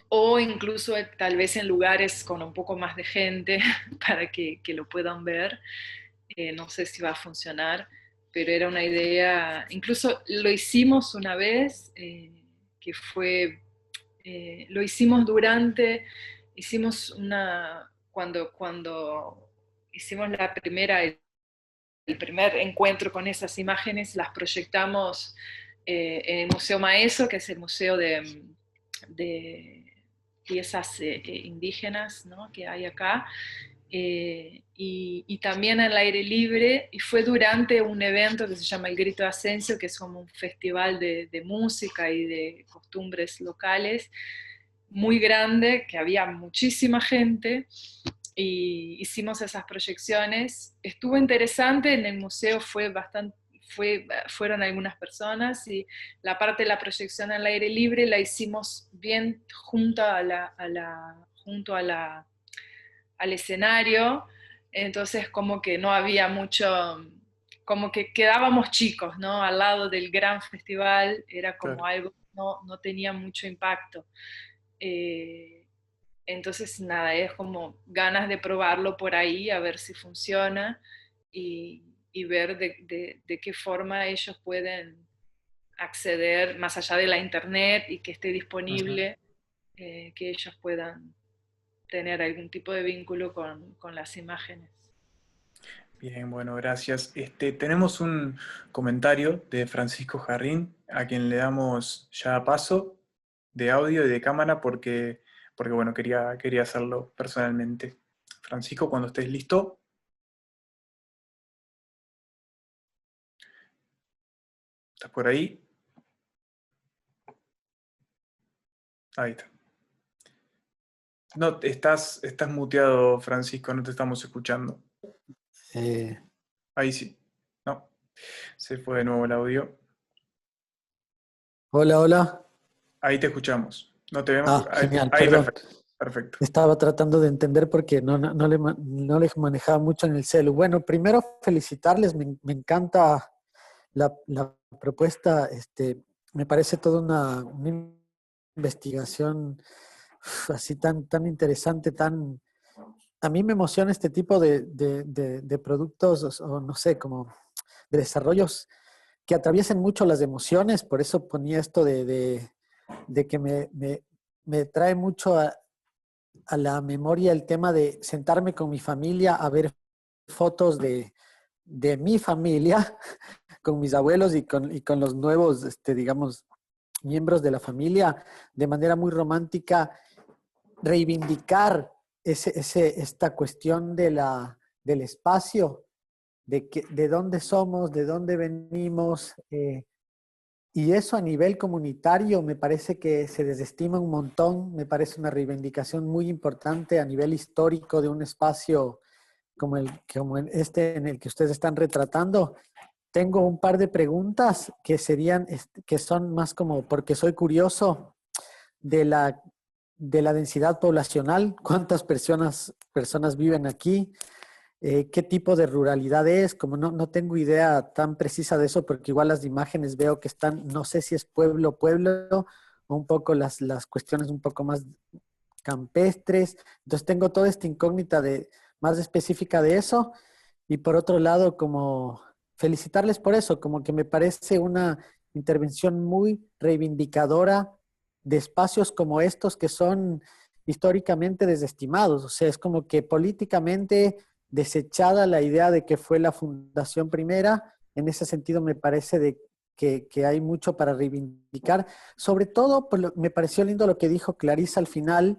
[SPEAKER 5] o incluso tal vez en lugares con un poco más de gente para que lo puedan ver. No sé si va a funcionar, pero era una idea. Incluso lo hicimos una vez, que fue, lo hicimos cuando hicimos el primer encuentro con esas imágenes, las proyectamos en el Museo Maeso, que es el museo de piezas indígenas, ¿no?, que hay acá. Y también al aire libre, y fue durante un evento que se llama El Grito de Ascenso, que es como un festival de música y de costumbres locales, muy grande, que había muchísima gente, y hicimos esas proyecciones. Estuvo interesante, en el museo fueron algunas personas, y la parte de la proyección al aire libre la hicimos bien junto al escenario. Entonces como que no había mucho, como que quedábamos chicos, ¿no?, al lado del gran festival, era como
[SPEAKER 2] Claro.
[SPEAKER 5] algo que no tenía mucho impacto. Entonces nada, es como ganas de probarlo por ahí, a ver si funciona, y ver de qué forma ellos pueden acceder más allá de la internet, y que esté disponible, que ellos puedan tener algún tipo de vínculo con las imágenes.
[SPEAKER 2] Bien, bueno, gracias. Tenemos un comentario de Francisco Jarrín, a quien le damos ya paso de audio y de cámara porque bueno, quería hacerlo personalmente. Francisco, cuando estés listo. ¿Estás por ahí? Ahí está. No, estás muteado, Francisco, no te estamos escuchando. Ahí sí. No, se fue de nuevo el audio.
[SPEAKER 6] Hola, hola.
[SPEAKER 2] Ahí te escuchamos. No te vemos.
[SPEAKER 6] Genial,
[SPEAKER 2] Ahí
[SPEAKER 6] perdón.
[SPEAKER 2] perfecto. Perfecto.
[SPEAKER 6] Estaba tratando de entender porque no les manejaba mucho en el celu. Bueno, primero felicitarles, me encanta la propuesta. Me parece toda una investigación así tan interesante, a mí me emociona este tipo de productos, o no sé, como de desarrollos que atraviesen mucho las emociones. Por eso ponía esto de que me trae mucho a la memoria el tema de sentarme con mi familia a ver fotos de mi familia con mis abuelos y con los nuevos, digamos, miembros de la familia, de manera muy romántica, reivindicar esta cuestión del espacio, de dónde somos, de dónde venimos, y eso a nivel comunitario me parece que se desestima un montón, me parece una reivindicación muy importante a nivel histórico de un espacio como este en el que ustedes están retratando. Tengo un par de preguntas que son más como porque soy curioso de la densidad poblacional, cuántas personas viven aquí, qué tipo de ruralidad es, como no tengo idea tan precisa de eso, porque igual las imágenes veo que están, no sé si es pueblo, o un poco las cuestiones un poco más campestres. Entonces tengo toda esta incógnita más específica de eso. Y por otro lado, como felicitarles por eso, como que me parece una intervención muy reivindicadora de espacios como estos que son históricamente desestimados. O sea, es como que políticamente desechada la idea de que fue la fundación primera. En ese sentido me parece que hay mucho para reivindicar. Sobre todo, pues, me pareció lindo lo que dijo Clarisa al final.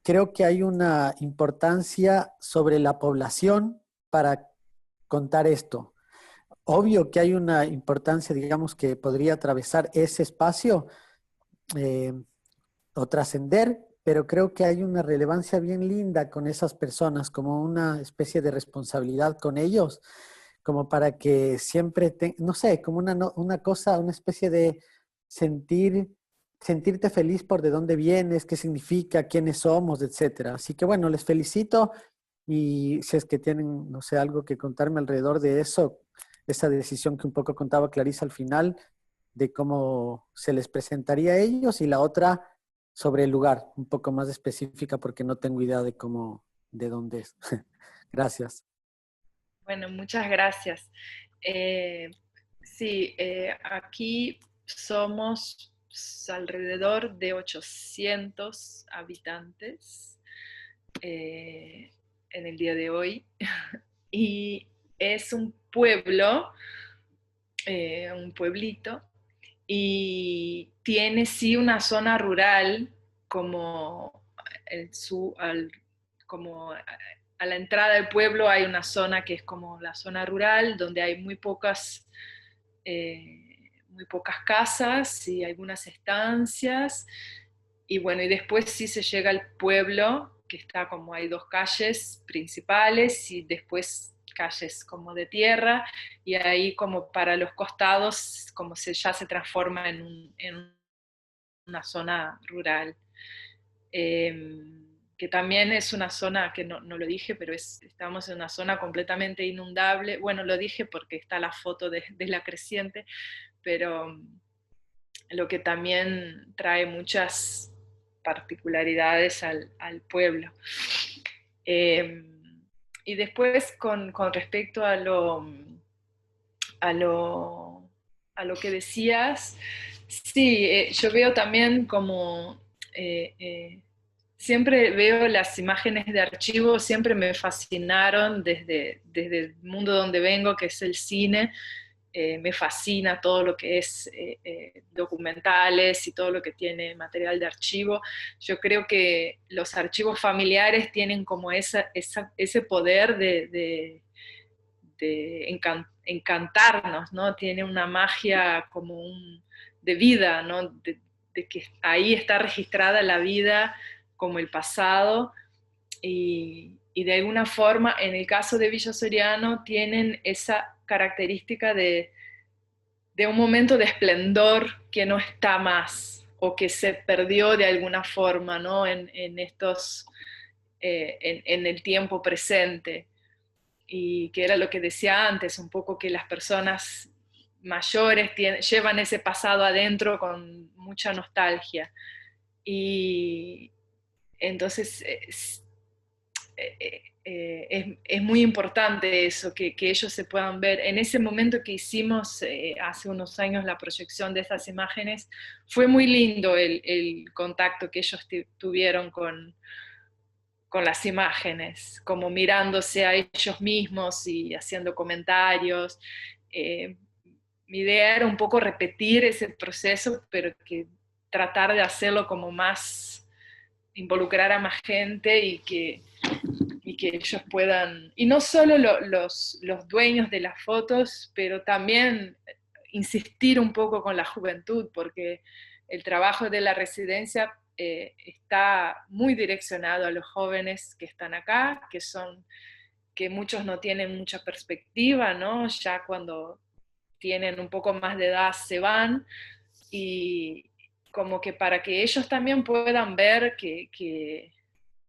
[SPEAKER 6] Creo que hay una importancia sobre la población para contar esto. Obvio que hay una importancia, digamos, que podría atravesar ese espacio eh, o trascender, pero creo que hay una relevancia bien linda con esas personas, como una especie de responsabilidad con ellos, como para que siempre, no sé, como una cosa, una especie de sentirte feliz por de dónde vienes, qué significa, quiénes somos, etcétera. Así que bueno, les felicito y si es que tienen, no sé, algo que contarme alrededor de eso, esa decisión que un poco contaba Clarisa al final, de cómo se les presentaría a ellos, y la otra sobre el lugar, un poco más específica porque no tengo idea de dónde es. Gracias.
[SPEAKER 5] Bueno, muchas gracias. Sí, aquí somos alrededor de 800 habitantes en el día de hoy y es un pueblo, un pueblito, y tiene sí una zona rural como como a la entrada del pueblo hay una zona que es como la zona rural, donde hay muy pocas casas y algunas estancias. Y bueno, y después sí se llega al pueblo, que está como hay dos calles principales y después calles como de tierra, y ahí como para los costados como ya se transforma en una zona rural. Que también es una zona que no lo dije, pero estamos en una zona completamente inundable. Bueno, lo dije porque está la foto de la creciente, pero lo que también trae muchas particularidades al pueblo. Y después con respecto a lo, a lo que decías, sí, yo veo también como siempre veo las imágenes de archivo, siempre me fascinaron desde el mundo donde vengo, que es el cine. Me fascina todo lo que es documentales y todo lo que tiene material de archivo. Yo creo que los archivos familiares tienen como ese poder de encantarnos, ¿no? Tiene una magia como de vida, ¿no? De que ahí está registrada la vida como el pasado, y de alguna forma, en el caso de Villa Soriano, tienen esa característica de un momento de esplendor que no está más, o que se perdió de alguna forma, ¿no? En el tiempo presente. Y que era lo que decía antes, un poco que las personas mayores llevan ese pasado adentro con mucha nostalgia. Y entonces es muy importante eso, que ellos se puedan ver. En ese momento que hicimos hace unos años la proyección de esas imágenes, fue muy lindo el contacto que ellos tuvieron con las imágenes, como mirándose a ellos mismos y haciendo comentarios. mi idea era un poco repetir ese proceso, pero que tratar de hacerlo como más, involucrar a más gente y que ellos puedan, y no solo los dueños de las fotos, pero también insistir un poco con la juventud, porque el trabajo de la residencia está muy direccionado a los jóvenes que están acá, que muchos no tienen mucha perspectiva, ¿no? Ya cuando tienen un poco más de edad se van, y como que para que ellos también puedan ver qué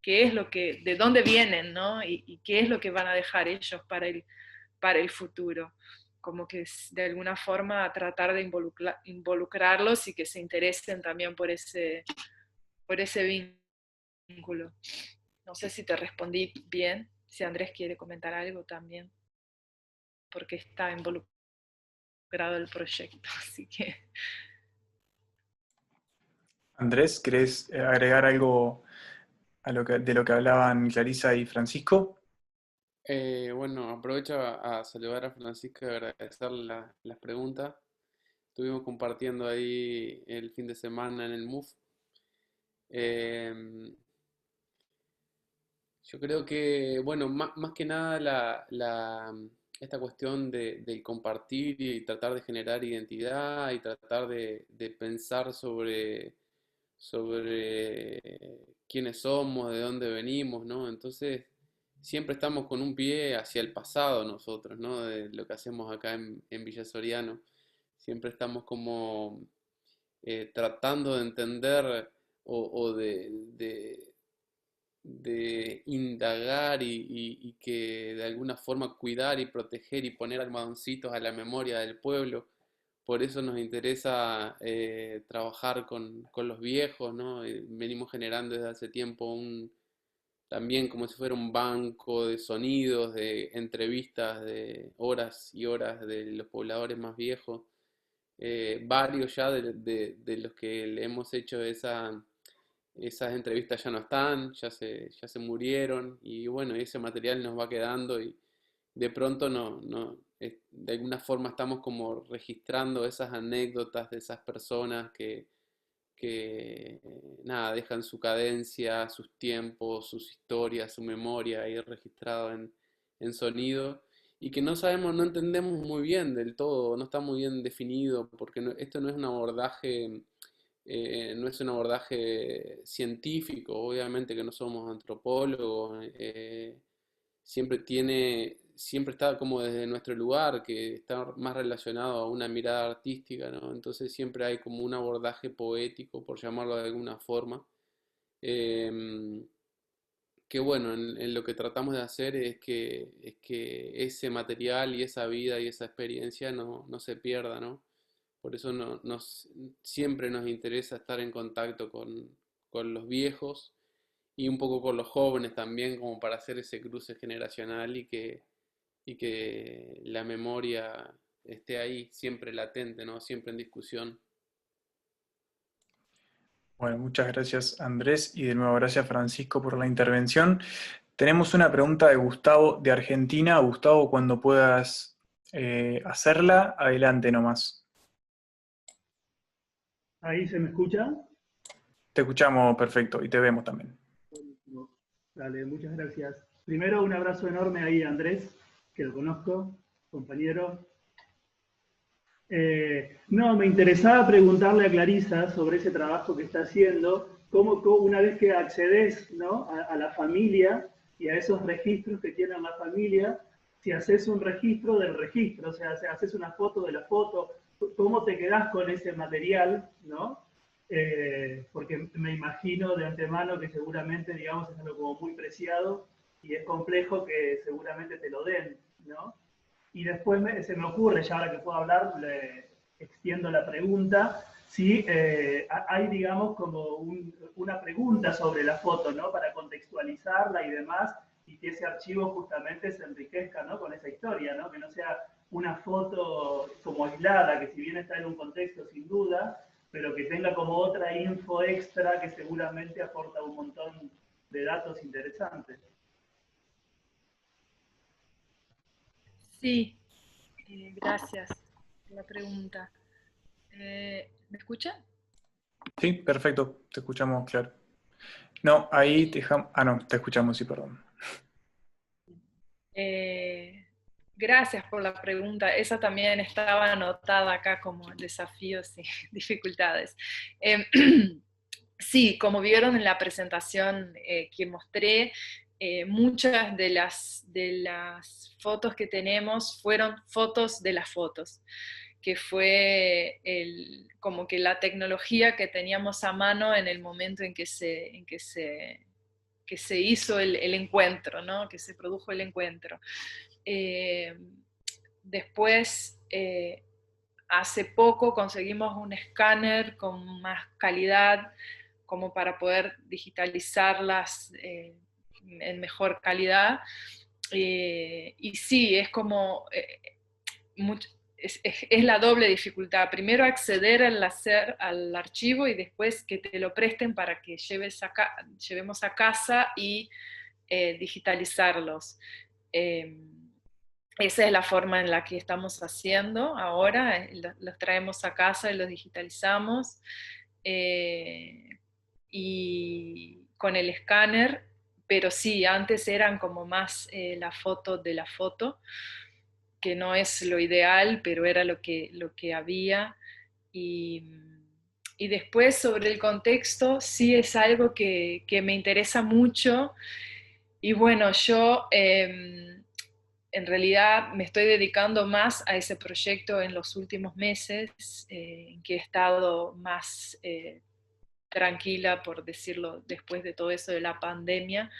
[SPEAKER 5] es lo que, de dónde vienen, ¿no? Y qué es lo que van a dejar ellos para el futuro. Como que de alguna forma tratar de involucrarlos y que se interesen también por ese vínculo. No sé si te respondí bien, si Andrés quiere comentar algo también, porque está involucrado el proyecto, así que...
[SPEAKER 2] Andrés, ¿querés agregar algo de lo que hablaban Clarisa y Francisco?
[SPEAKER 3] Bueno, aprovecho a saludar a Francisco y agradecerle las preguntas. Estuvimos compartiendo ahí el fin de semana en el MUF. Em, yo creo que, bueno, más que nada esta cuestión del compartir y tratar de generar identidad y tratar de pensar sobre quiénes somos, de dónde venimos, ¿no? Entonces, siempre estamos con un pie hacia el pasado nosotros, ¿no? De lo que hacemos acá en Villa Soriano. Siempre estamos como tratando de entender o de indagar y que de alguna forma cuidar y proteger y poner almohadoncitos a la memoria del pueblo. Por eso nos interesa trabajar con los viejos, ¿no? Venimos generando desde hace tiempo también como si fuera un banco de sonidos, de entrevistas de horas y horas de los pobladores más viejos. Varios ya de los que le hemos hecho esas entrevistas ya no están, ya se murieron y bueno, ese material nos va quedando y de pronto de alguna forma estamos como registrando esas anécdotas de esas personas que nada, dejan su cadencia, sus tiempos, sus historias, su memoria ahí registrado en sonido y que no sabemos, no entendemos muy bien del todo, no está muy bien definido porque esto no es un abordaje científico, obviamente que no somos antropólogos, siempre está como desde nuestro lugar, que está más relacionado a una mirada artística, ¿no? Entonces siempre hay como un abordaje poético, por llamarlo de alguna forma, em, que bueno, en lo que tratamos de hacer es que ese material y esa vida y esa experiencia no se pierda, ¿no? Por eso siempre nos interesa estar en contacto con los viejos y un poco con los jóvenes también, como para hacer ese cruce generacional y que la memoria esté ahí, siempre latente, ¿no? Siempre en discusión.
[SPEAKER 2] Bueno, muchas gracias Andrés y de nuevo gracias Francisco por la intervención. Tenemos una pregunta de Gustavo de Argentina. Gustavo, cuando puedas hacerla, adelante nomás.
[SPEAKER 7] ¿Ahí se me escucha?
[SPEAKER 2] Te escuchamos perfecto y te vemos también.
[SPEAKER 7] Buenísimo. Dale, muchas gracias. Primero, un abrazo enorme ahí a Andrés, que lo conozco, compañero. No, me interesaba preguntarle a Clarisa sobre ese trabajo que está haciendo, cómo una vez que accedes, ¿no?, a la familia y a esos registros que tiene la familia, si haces un registro del registro, o sea, si haces una foto de la foto, ¿cómo te quedás con ese material, ¿no? Porque me imagino de antemano que seguramente, digamos, es algo como muy preciado y es complejo que seguramente te lo den, ¿no? Y después se me ocurre, ya ahora que puedo hablar, le extiendo la pregunta, si hay, digamos, como una pregunta sobre la foto, ¿no? Para contextualizarla y demás, y que ese archivo justamente se enriquezca, ¿no?, con esa historia, ¿no? Que no sea una foto como aislada, que si bien está en un contexto sin duda, pero que tenga como otra info extra que seguramente aporta un montón de datos interesantes.
[SPEAKER 5] Sí, gracias. la pregunta. ¿Me escucha?
[SPEAKER 2] Sí, perfecto, te escuchamos, claro. No, ahí te dejamos... Ah, no, te escuchamos, sí, perdón.
[SPEAKER 5] Gracias por la pregunta. Esa también estaba anotada acá como desafíos y dificultades. Sí, como vieron en la presentación que mostré, muchas de las fotos que tenemos fueron fotos de las fotos, que fue como que la tecnología que teníamos a mano en el momento en que se hizo el encuentro, ¿no? Que se produjo el encuentro. Después, hace poco conseguimos un escáner con más calidad, como para poder digitalizarlas en mejor calidad. Y sí, es como, es la doble dificultad. Primero acceder al archivo y después que te lo presten para que llevemos a casa y digitalizarlos. Esa es la forma en la que estamos haciendo ahora, los traemos a casa y los digitalizamos. Y con el escáner, pero sí, antes eran como más la foto de la foto, que no es lo ideal, pero era lo que había. Y después sobre el contexto, sí es algo que me interesa mucho. Y bueno, yo en realidad me estoy dedicando más a ese proyecto en los últimos meses, en que he estado más tranquila, por decirlo, después de todo eso de la pandemia,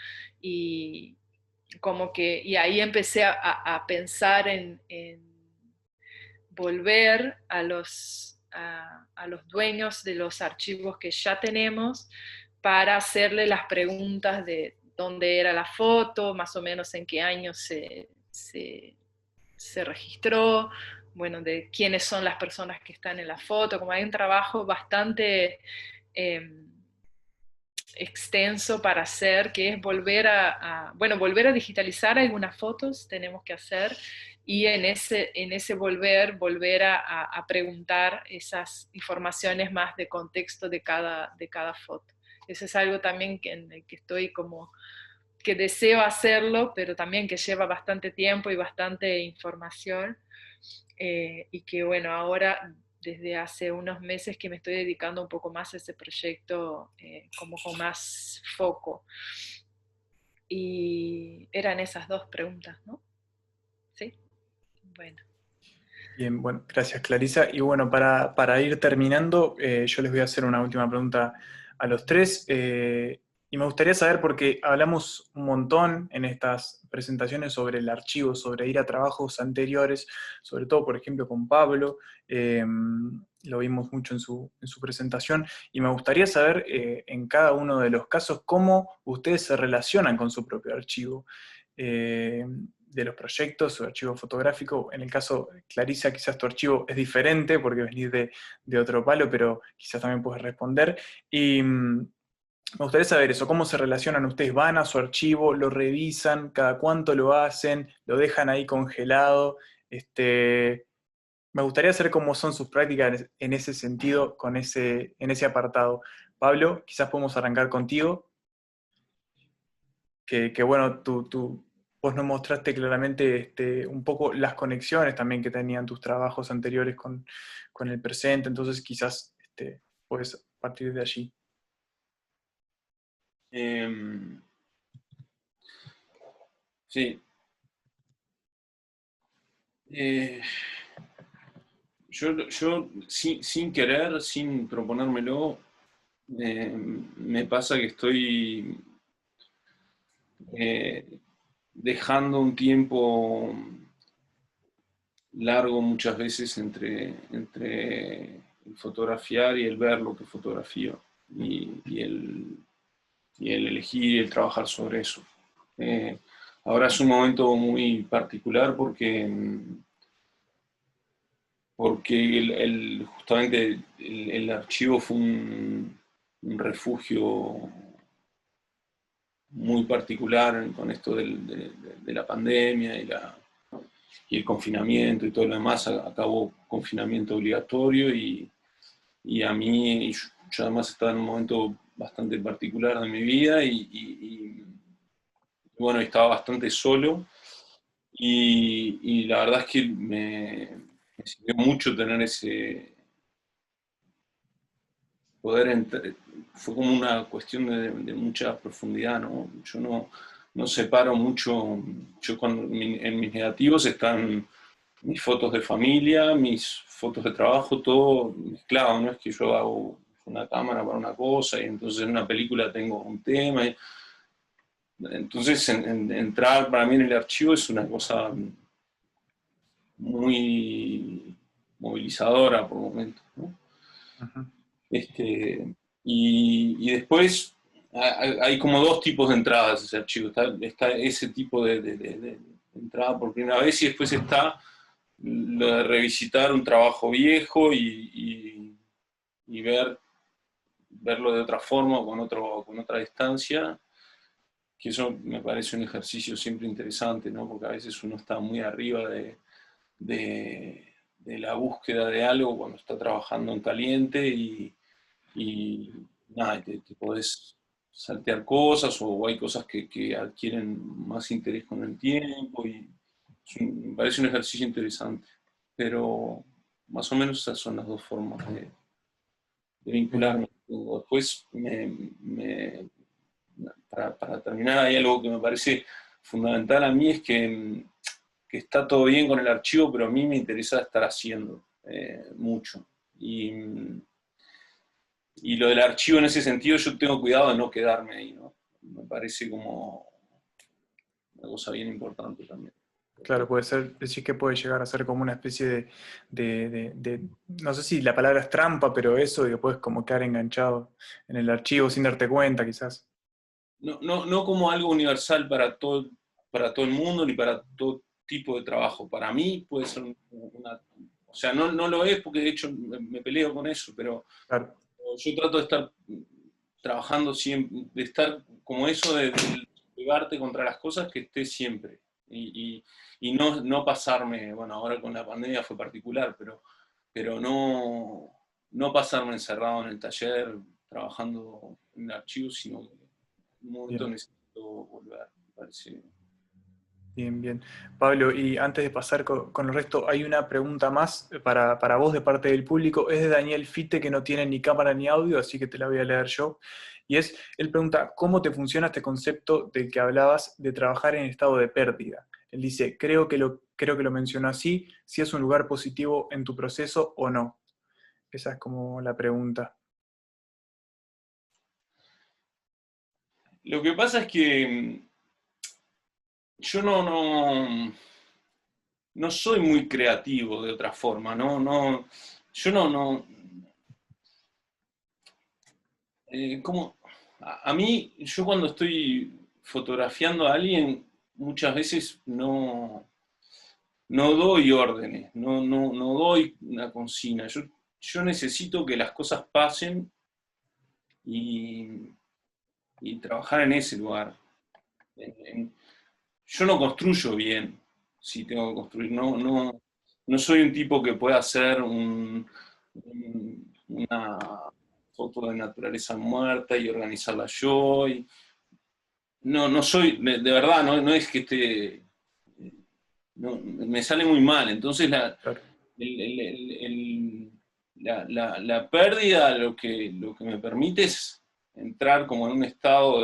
[SPEAKER 5] y y ahí empecé a pensar en volver a los dueños de los archivos que ya tenemos para hacerle las preguntas de dónde era la foto, más o menos en qué año se registró, bueno, de quiénes son las personas que están en la foto. Como hay un trabajo bastante extenso para hacer, que es volver a digitalizar algunas fotos, tenemos que hacer, y en ese volver a preguntar esas informaciones más de contexto de cada foto. Eso es algo también en el que estoy como, que deseo hacerlo, pero también que lleva bastante tiempo y bastante información, y que bueno, ahora desde hace unos meses que me estoy dedicando un poco más a ese proyecto, como con más foco. Y eran esas dos preguntas, ¿no? Sí, bueno.
[SPEAKER 2] Bien, bueno, gracias Clarisa. Y bueno, para ir terminando, yo les voy a hacer una última pregunta a los tres. Y me gustaría saber, porque hablamos un montón en estas presentaciones sobre el archivo, sobre ir a trabajos anteriores, sobre todo, por ejemplo, con Pablo, lo vimos mucho en su presentación, y me gustaría saber en cada uno de los casos cómo ustedes se relacionan con su propio archivo. De los proyectos, su archivo fotográfico. En el caso, Clarisa, quizás tu archivo es diferente porque venís de otro palo, pero quizás también puedes responder. Y me gustaría saber eso, cómo se relacionan ustedes, van a su archivo, lo revisan, cada cuánto lo hacen, lo dejan ahí congelado. Me gustaría saber cómo son sus prácticas en ese sentido, en ese apartado. Pablo, quizás podemos arrancar contigo, que bueno, vos nos mostraste claramente un poco las conexiones también que tenían tus trabajos anteriores con el presente, entonces quizás puedes partir de allí.
[SPEAKER 4] Sí. Yo sin querer, sin proponérmelo, me pasa que estoy dejando un tiempo largo muchas veces entre el fotografiar y el ver lo que fotografío, y el elegir y el trabajar sobre eso. Ahora es un momento muy particular porque justamente el archivo fue un refugio muy particular con esto de la pandemia el confinamiento y todo lo demás, acabó confinamiento obligatorio y a mí, yo además estaba en un momento bastante particular de mi vida y bueno, estaba bastante solo y la verdad es que me sirvió mucho tener ese poder fue como una cuestión de mucha profundidad, ¿no? Yo no separo mucho, yo en mis negativos están mis fotos de familia, mis fotos de trabajo, todo mezclado, no es que yo hago una cámara para una cosa y entonces en una película tengo un tema. Entonces entrar para mí en el archivo es una cosa muy movilizadora por momentos, ¿no?
[SPEAKER 2] Ujú.
[SPEAKER 4] Y después hay como dos tipos de entradas a ese archivo. Está ese tipo de entrada por primera vez y después está lo de revisitar un trabajo viejo y verlo de otra forma o con otra distancia, que eso me parece un ejercicio siempre interesante, ¿no? Porque a veces uno está muy arriba de la búsqueda de algo cuando está trabajando en caliente y nada, te podés saltear cosas o hay cosas que adquieren más interés con el tiempo y me parece un ejercicio interesante, pero más o menos esas son las dos formas de vincularme. Después, para terminar, hay algo que me parece fundamental a mí, es que está todo bien con el archivo, pero a mí me interesa estar haciendo mucho. Y lo del archivo en ese sentido, yo tengo cuidado de no quedarme ahí, ¿no? Me parece como una cosa bien importante también.
[SPEAKER 2] Claro, puede ser, decir que puede llegar a ser como una especie no sé si la palabra es trampa, pero eso, de que puedes como quedar enganchado en el archivo sin darte cuenta, quizás.
[SPEAKER 4] No como algo universal para todo el mundo ni para todo tipo de trabajo. Para mí puede ser o sea, no lo es porque de hecho me peleo con eso, pero
[SPEAKER 2] Claro.
[SPEAKER 4] yo trato de estar trabajando siempre, de estar como eso de pegarte contra las cosas, que esté siempre. Y no pasarme, bueno, ahora con la pandemia fue particular, pero no pasarme encerrado en el taller trabajando en el archivo, sino que en un momento
[SPEAKER 2] Bien,
[SPEAKER 4] necesito volver, me parece.
[SPEAKER 2] bien, bien. Pablo, y antes de pasar con el resto, hay una pregunta más para vos de parte del público. Es de Daniel Fite, que no tiene ni cámara ni audio, así que te la voy a leer yo. Y él pregunta, ¿cómo te funciona este concepto del que hablabas de trabajar en estado de pérdida? Él dice, creo que lo mencionó así, si es un lugar positivo en tu proceso o no. Esa es como la pregunta.
[SPEAKER 4] Lo que pasa es que yo no soy muy creativo de otra forma, yo como, a mí, yo cuando estoy fotografiando a alguien, muchas veces no doy órdenes, no doy una consigna. Yo necesito que las cosas pasen y, y trabajar en ese lugar. Yo no construyo bien, si tengo que construir. No soy un tipo que pueda hacer una foto de naturaleza muerta y organizarla yo. No soy, de verdad, no es que esté. Me sale muy mal. Entonces
[SPEAKER 2] Claro.
[SPEAKER 4] la pérdida lo que me permite es entrar como en un estado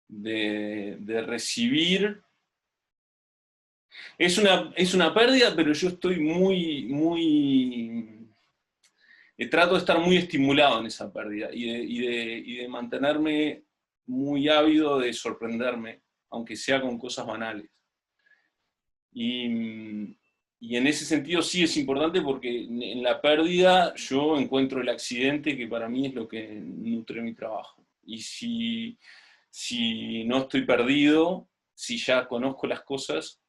[SPEAKER 4] de recibir. Es una pérdida, pero yo estoy trato de estar muy estimulado en esa pérdida y de mantenerme muy ávido de sorprenderme, aunque sea con cosas banales. Y en ese sentido sí es importante porque en la pérdida yo encuentro el accidente, que para mí es lo que nutre mi trabajo. Y si no estoy perdido, si ya conozco las cosas,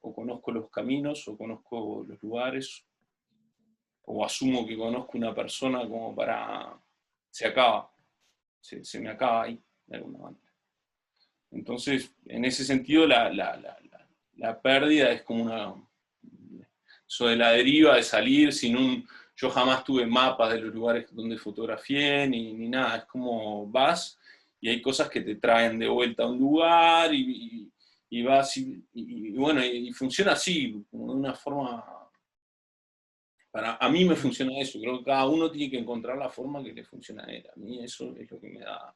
[SPEAKER 4] o conozco los caminos, o conozco los lugares, o asumo que conozco una persona como para... se acaba, se me acaba ahí, de alguna manera. Entonces, en ese sentido, la pérdida es como eso de la deriva, de salir sin yo jamás tuve mapas de los lugares donde fotografié, ni nada, es como vas y hay cosas que te traen de vuelta a un lugar y vas y bueno, y funciona así, como de una forma, a mí me funciona eso, creo que cada uno tiene que encontrar la forma que le funciona a él, a mí eso es lo que me da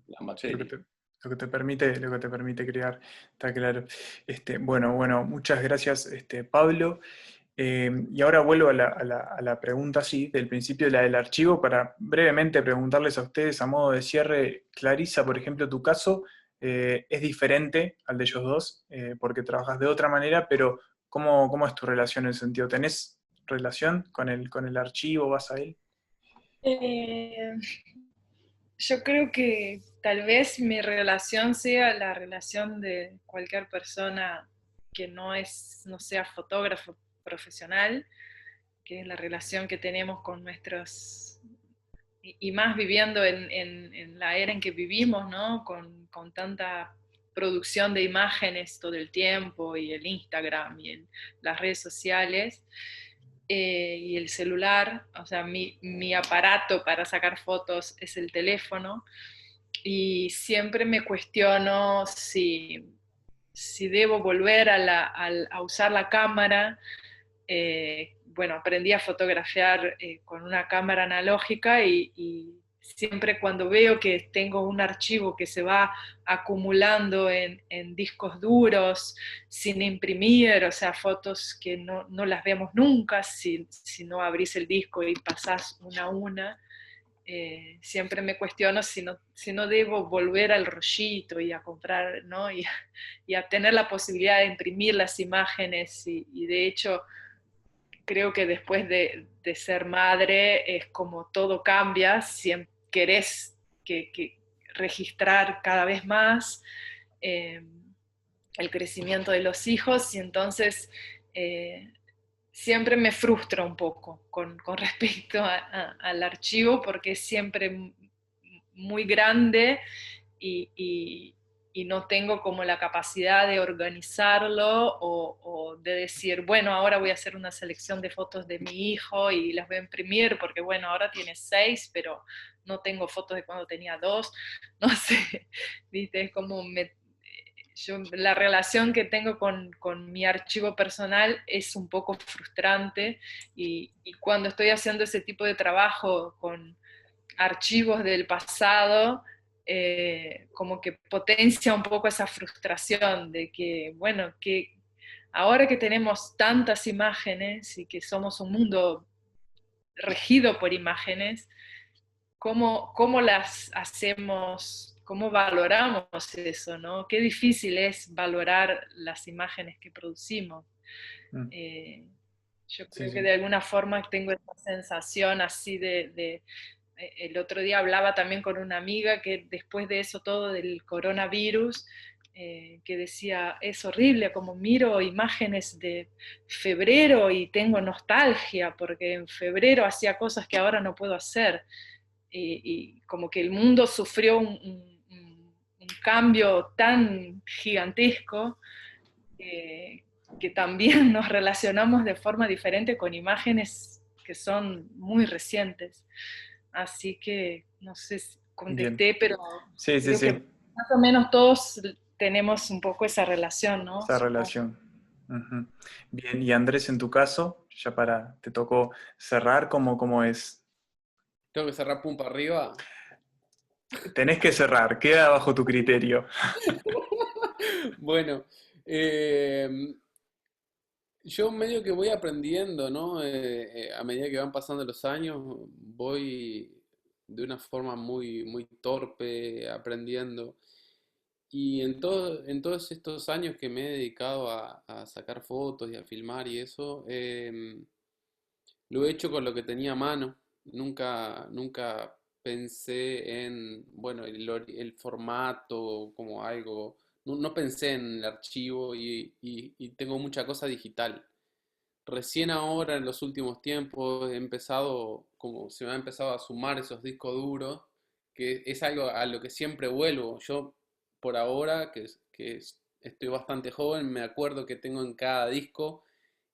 [SPEAKER 4] la materia.
[SPEAKER 2] Lo que te permite crear, está claro. Bueno, muchas gracias, Pablo. Y ahora vuelvo a la pregunta, sí, del principio, la del archivo, para brevemente preguntarles a ustedes a modo de cierre. Clarisa, por ejemplo, tu caso es diferente al de ellos dos, porque trabajas de otra manera, pero ¿cómo es tu relación en ese sentido? ¿Tenés relación con el archivo? ¿Vas a él?
[SPEAKER 5] Eh, yo creo que tal vez mi relación sea la relación de cualquier persona que no sea fotógrafo profesional, que es la relación que tenemos con nuestros, y más viviendo en la era en que vivimos, ¿no? Con tanta producción de imágenes todo el tiempo, y el Instagram y las redes sociales, y el celular, o sea, mi aparato para sacar fotos es el teléfono, y siempre me cuestiono si debo volver a usar la cámara. Bueno, aprendí a fotografiar con una cámara analógica, y siempre cuando veo que tengo un archivo que se va acumulando en discos duros, sin imprimir, o sea, fotos que no las vemos nunca si no abrís el disco y pasás una a una, siempre me cuestiono si no debo volver al rollito y a comprar, ¿no? Y a tener la posibilidad de imprimir las imágenes, y de hecho creo que después de ser madre es como todo cambia, si querés que registrar cada vez más eh, el crecimiento de los hijos, y entonces siempre me frustra un poco con respecto al archivo, porque es siempre muy grande, y no tengo como la capacidad de organizarlo, o de decir, bueno, ahora voy a hacer una selección de fotos de mi hijo y las voy a imprimir, porque bueno, ahora tiene 6, pero no tengo fotos de cuando tenía 2, no sé, ¿viste? Es como la relación que tengo con mi archivo personal es un poco frustrante, y cuando estoy haciendo ese tipo de trabajo con archivos del pasado, como que potencia un poco esa frustración de que, bueno, que ahora que tenemos tantas imágenes y que somos un mundo regido por imágenes, ¿cómo las hacemos, cómo valoramos eso, ¿no? Qué difícil es valorar las imágenes que producimos.
[SPEAKER 2] Mm.
[SPEAKER 5] Yo
[SPEAKER 2] Sí,
[SPEAKER 5] creo que
[SPEAKER 2] sí.
[SPEAKER 5] de alguna forma tengo esa sensación así el otro día hablaba también con una amiga que después de eso todo del coronavirus, que decía, es horrible, como miro imágenes de febrero y tengo nostalgia, porque en febrero hacía cosas que ahora no puedo hacer, y como que el mundo sufrió un cambio tan gigantesco, que también nos relacionamos de forma diferente con imágenes que son muy recientes. Así que no sé si
[SPEAKER 2] Bien.
[SPEAKER 5] contesté, pero
[SPEAKER 2] Sí, sí,
[SPEAKER 5] creo que
[SPEAKER 2] sí.
[SPEAKER 5] más o menos todos tenemos un poco esa relación, ¿no?
[SPEAKER 2] Esa
[SPEAKER 5] Supongo.
[SPEAKER 2] relación. Ujú. Bien, y Andrés, en tu caso, te tocó cerrar, ¿cómo es?
[SPEAKER 3] Tengo que cerrar pum para arriba.
[SPEAKER 2] Tenés que cerrar, queda bajo tu criterio.
[SPEAKER 3] Bueno, eh, yo medio que voy aprendiendo, ¿no? A medida que van pasando los años, voy de una forma muy, muy torpe aprendiendo. Y en todos estos años que me he dedicado a sacar fotos y a filmar y eso, lo he hecho con lo que tenía a mano. Nunca pensé en, bueno, el formato como algo. No pensé en el archivo, y tengo mucha cosa digital. Recién ahora, en los últimos tiempos, he empezado, como se me ha empezado a sumar esos discos duros, que es algo a lo que siempre vuelvo. Yo, por ahora, que estoy bastante joven, me acuerdo que tengo en cada disco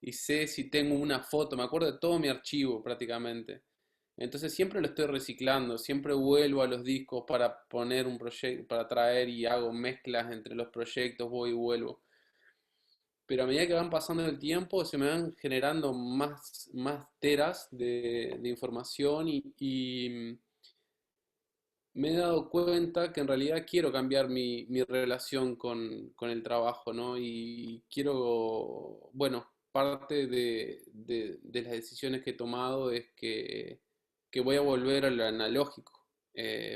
[SPEAKER 3] y sé si tengo una foto, me acuerdo de todo mi archivo prácticamente. Entonces siempre lo estoy reciclando, siempre vuelvo a los discos para poner un proyecto, para traer y hago mezclas entre los proyectos, voy y vuelvo. Pero a medida que van pasando el tiempo se me van generando más teras de información y me he dado cuenta que en realidad quiero cambiar mi relación con el trabajo, ¿no? Y quiero, bueno, parte de las decisiones que he tomado es que voy a volver al analógico,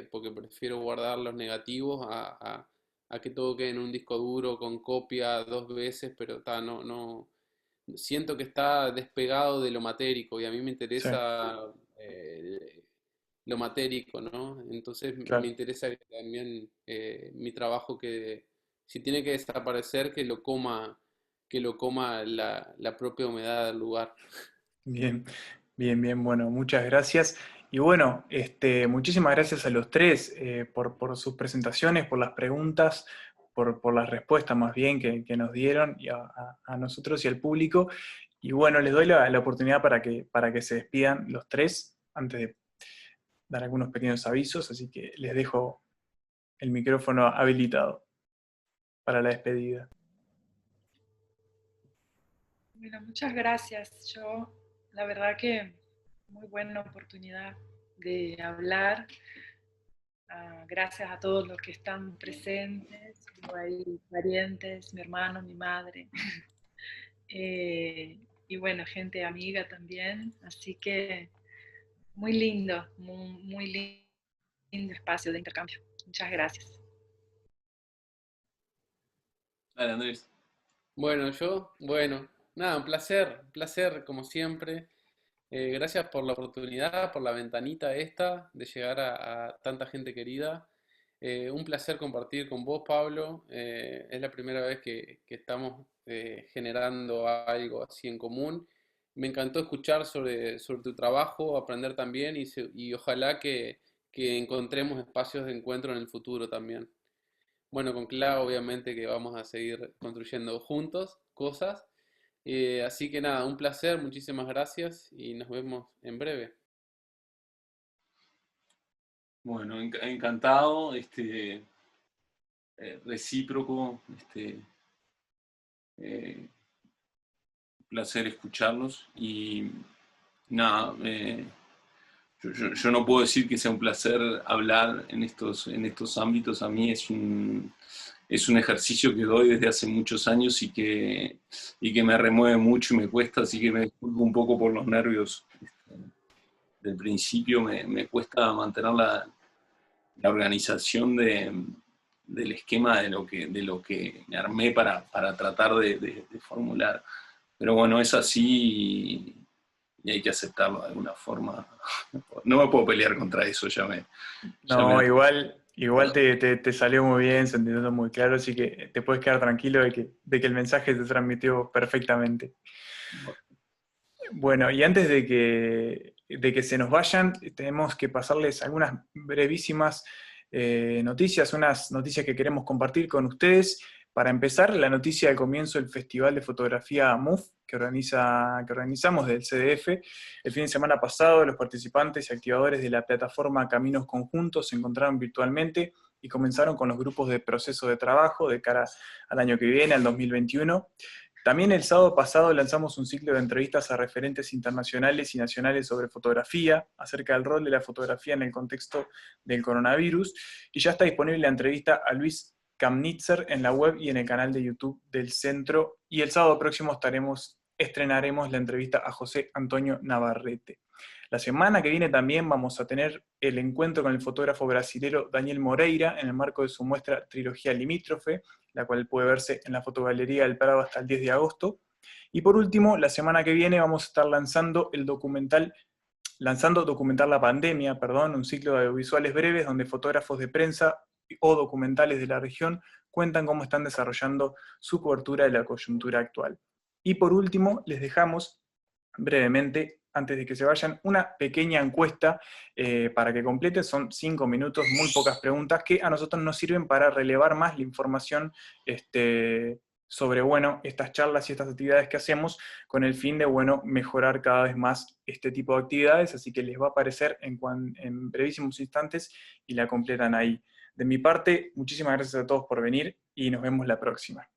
[SPEAKER 3] porque prefiero guardar los negativos a que todo quede en un disco duro con copia 2 veces, pero no, siento que está despegado de lo matérico y a mí me
[SPEAKER 2] Sí,
[SPEAKER 3] interesa lo matérico, ¿no? Entonces me
[SPEAKER 2] claro.
[SPEAKER 3] interesa que también mi trabajo que si tiene que desaparecer, que lo coma la propia humedad del lugar.
[SPEAKER 2] Bien, bien, bien, bueno, muchas gracias. Y bueno, muchísimas gracias a los tres por sus presentaciones, por las preguntas, por las respuestas más bien que nos dieron y a nosotros y al público. Y bueno, les doy la oportunidad para que se despidan los tres antes de dar algunos pequeños avisos, así que les dejo el micrófono habilitado para la despedida.
[SPEAKER 5] Bueno, muchas gracias. Yo, la verdad que muy buena oportunidad de hablar. Gracias a todos los que están presentes. Tengo ahí parientes, mi hermano, mi madre. Y bueno, gente amiga también. Así que muy lindo, muy lindo espacio de intercambio. Muchas gracias.
[SPEAKER 4] Dale, Andrés.
[SPEAKER 3] Bueno, nada, un placer como siempre. Gracias por la oportunidad, por la ventanita esta de llegar a tanta gente querida. Un placer compartir con vos, Pablo. Es la primera vez que estamos generando algo así en común. Me encantó escuchar sobre tu trabajo, aprender también y ojalá que encontremos espacios de encuentro en el futuro también. Bueno, con Clau obviamente que vamos a seguir construyendo juntos cosas. Así que nada, un placer, muchísimas gracias y nos vemos en breve.
[SPEAKER 4] Bueno, encantado, recíproco, placer escucharlos y nada, yo no puedo decir que sea un placer hablar en estos ámbitos. A mí es un ejercicio que doy desde hace muchos años y que me remueve mucho y me cuesta, así que me disculpo un poco por los nervios. Del principio me cuesta mantener la organización del esquema de lo que me armé para tratar de formular. Pero bueno, es así y hay que aceptarlo de alguna forma. No me puedo pelear contra eso,
[SPEAKER 2] No, igual te salió muy bien, se entendió muy claro, así que te puedes quedar tranquilo de que el mensaje se transmitió perfectamente. Bueno, y antes de que se nos vayan, tenemos que pasarles algunas brevísimas noticias, unas noticias que queremos compartir con ustedes. Para empezar, la noticia del comienzo del Festival de Fotografía MUF que organizamos del CDF. El fin de semana pasado, los participantes y activadores de la plataforma Caminos Conjuntos se encontraron virtualmente y comenzaron con los grupos de proceso de trabajo de cara al año que viene, al 2021. También el sábado pasado lanzamos un ciclo de entrevistas a referentes internacionales y nacionales sobre fotografía, acerca del rol de la fotografía en el contexto del coronavirus, y ya está disponible la entrevista a Luis Kamnitzer en la web y en el canal de YouTube del Centro, y el sábado próximo estrenaremos la entrevista a José Antonio Navarrete. La semana que viene también vamos a tener el encuentro con el fotógrafo brasilero Daniel Moreira en el marco de su muestra Trilogía Limítrofe, la cual puede verse en la Fotogalería del Prado hasta el 10 de agosto. Y por último, la semana que viene vamos a estar lanzando Documentar la Pandemia, un ciclo de audiovisuales breves donde fotógrafos de prensa o documentales de la región cuentan cómo están desarrollando su cobertura de la coyuntura actual. Y por último, les dejamos brevemente antes de que se vayan, una pequeña encuesta para que completen. Son 5 minutos, muy pocas preguntas, que a nosotros nos sirven para relevar más la información sobre, bueno, estas charlas y estas actividades que hacemos, con el fin de, bueno, mejorar cada vez más este tipo de actividades, así que les va a aparecer en brevísimos instantes y la completan ahí. De mi parte, muchísimas gracias a todos por venir y nos vemos la próxima.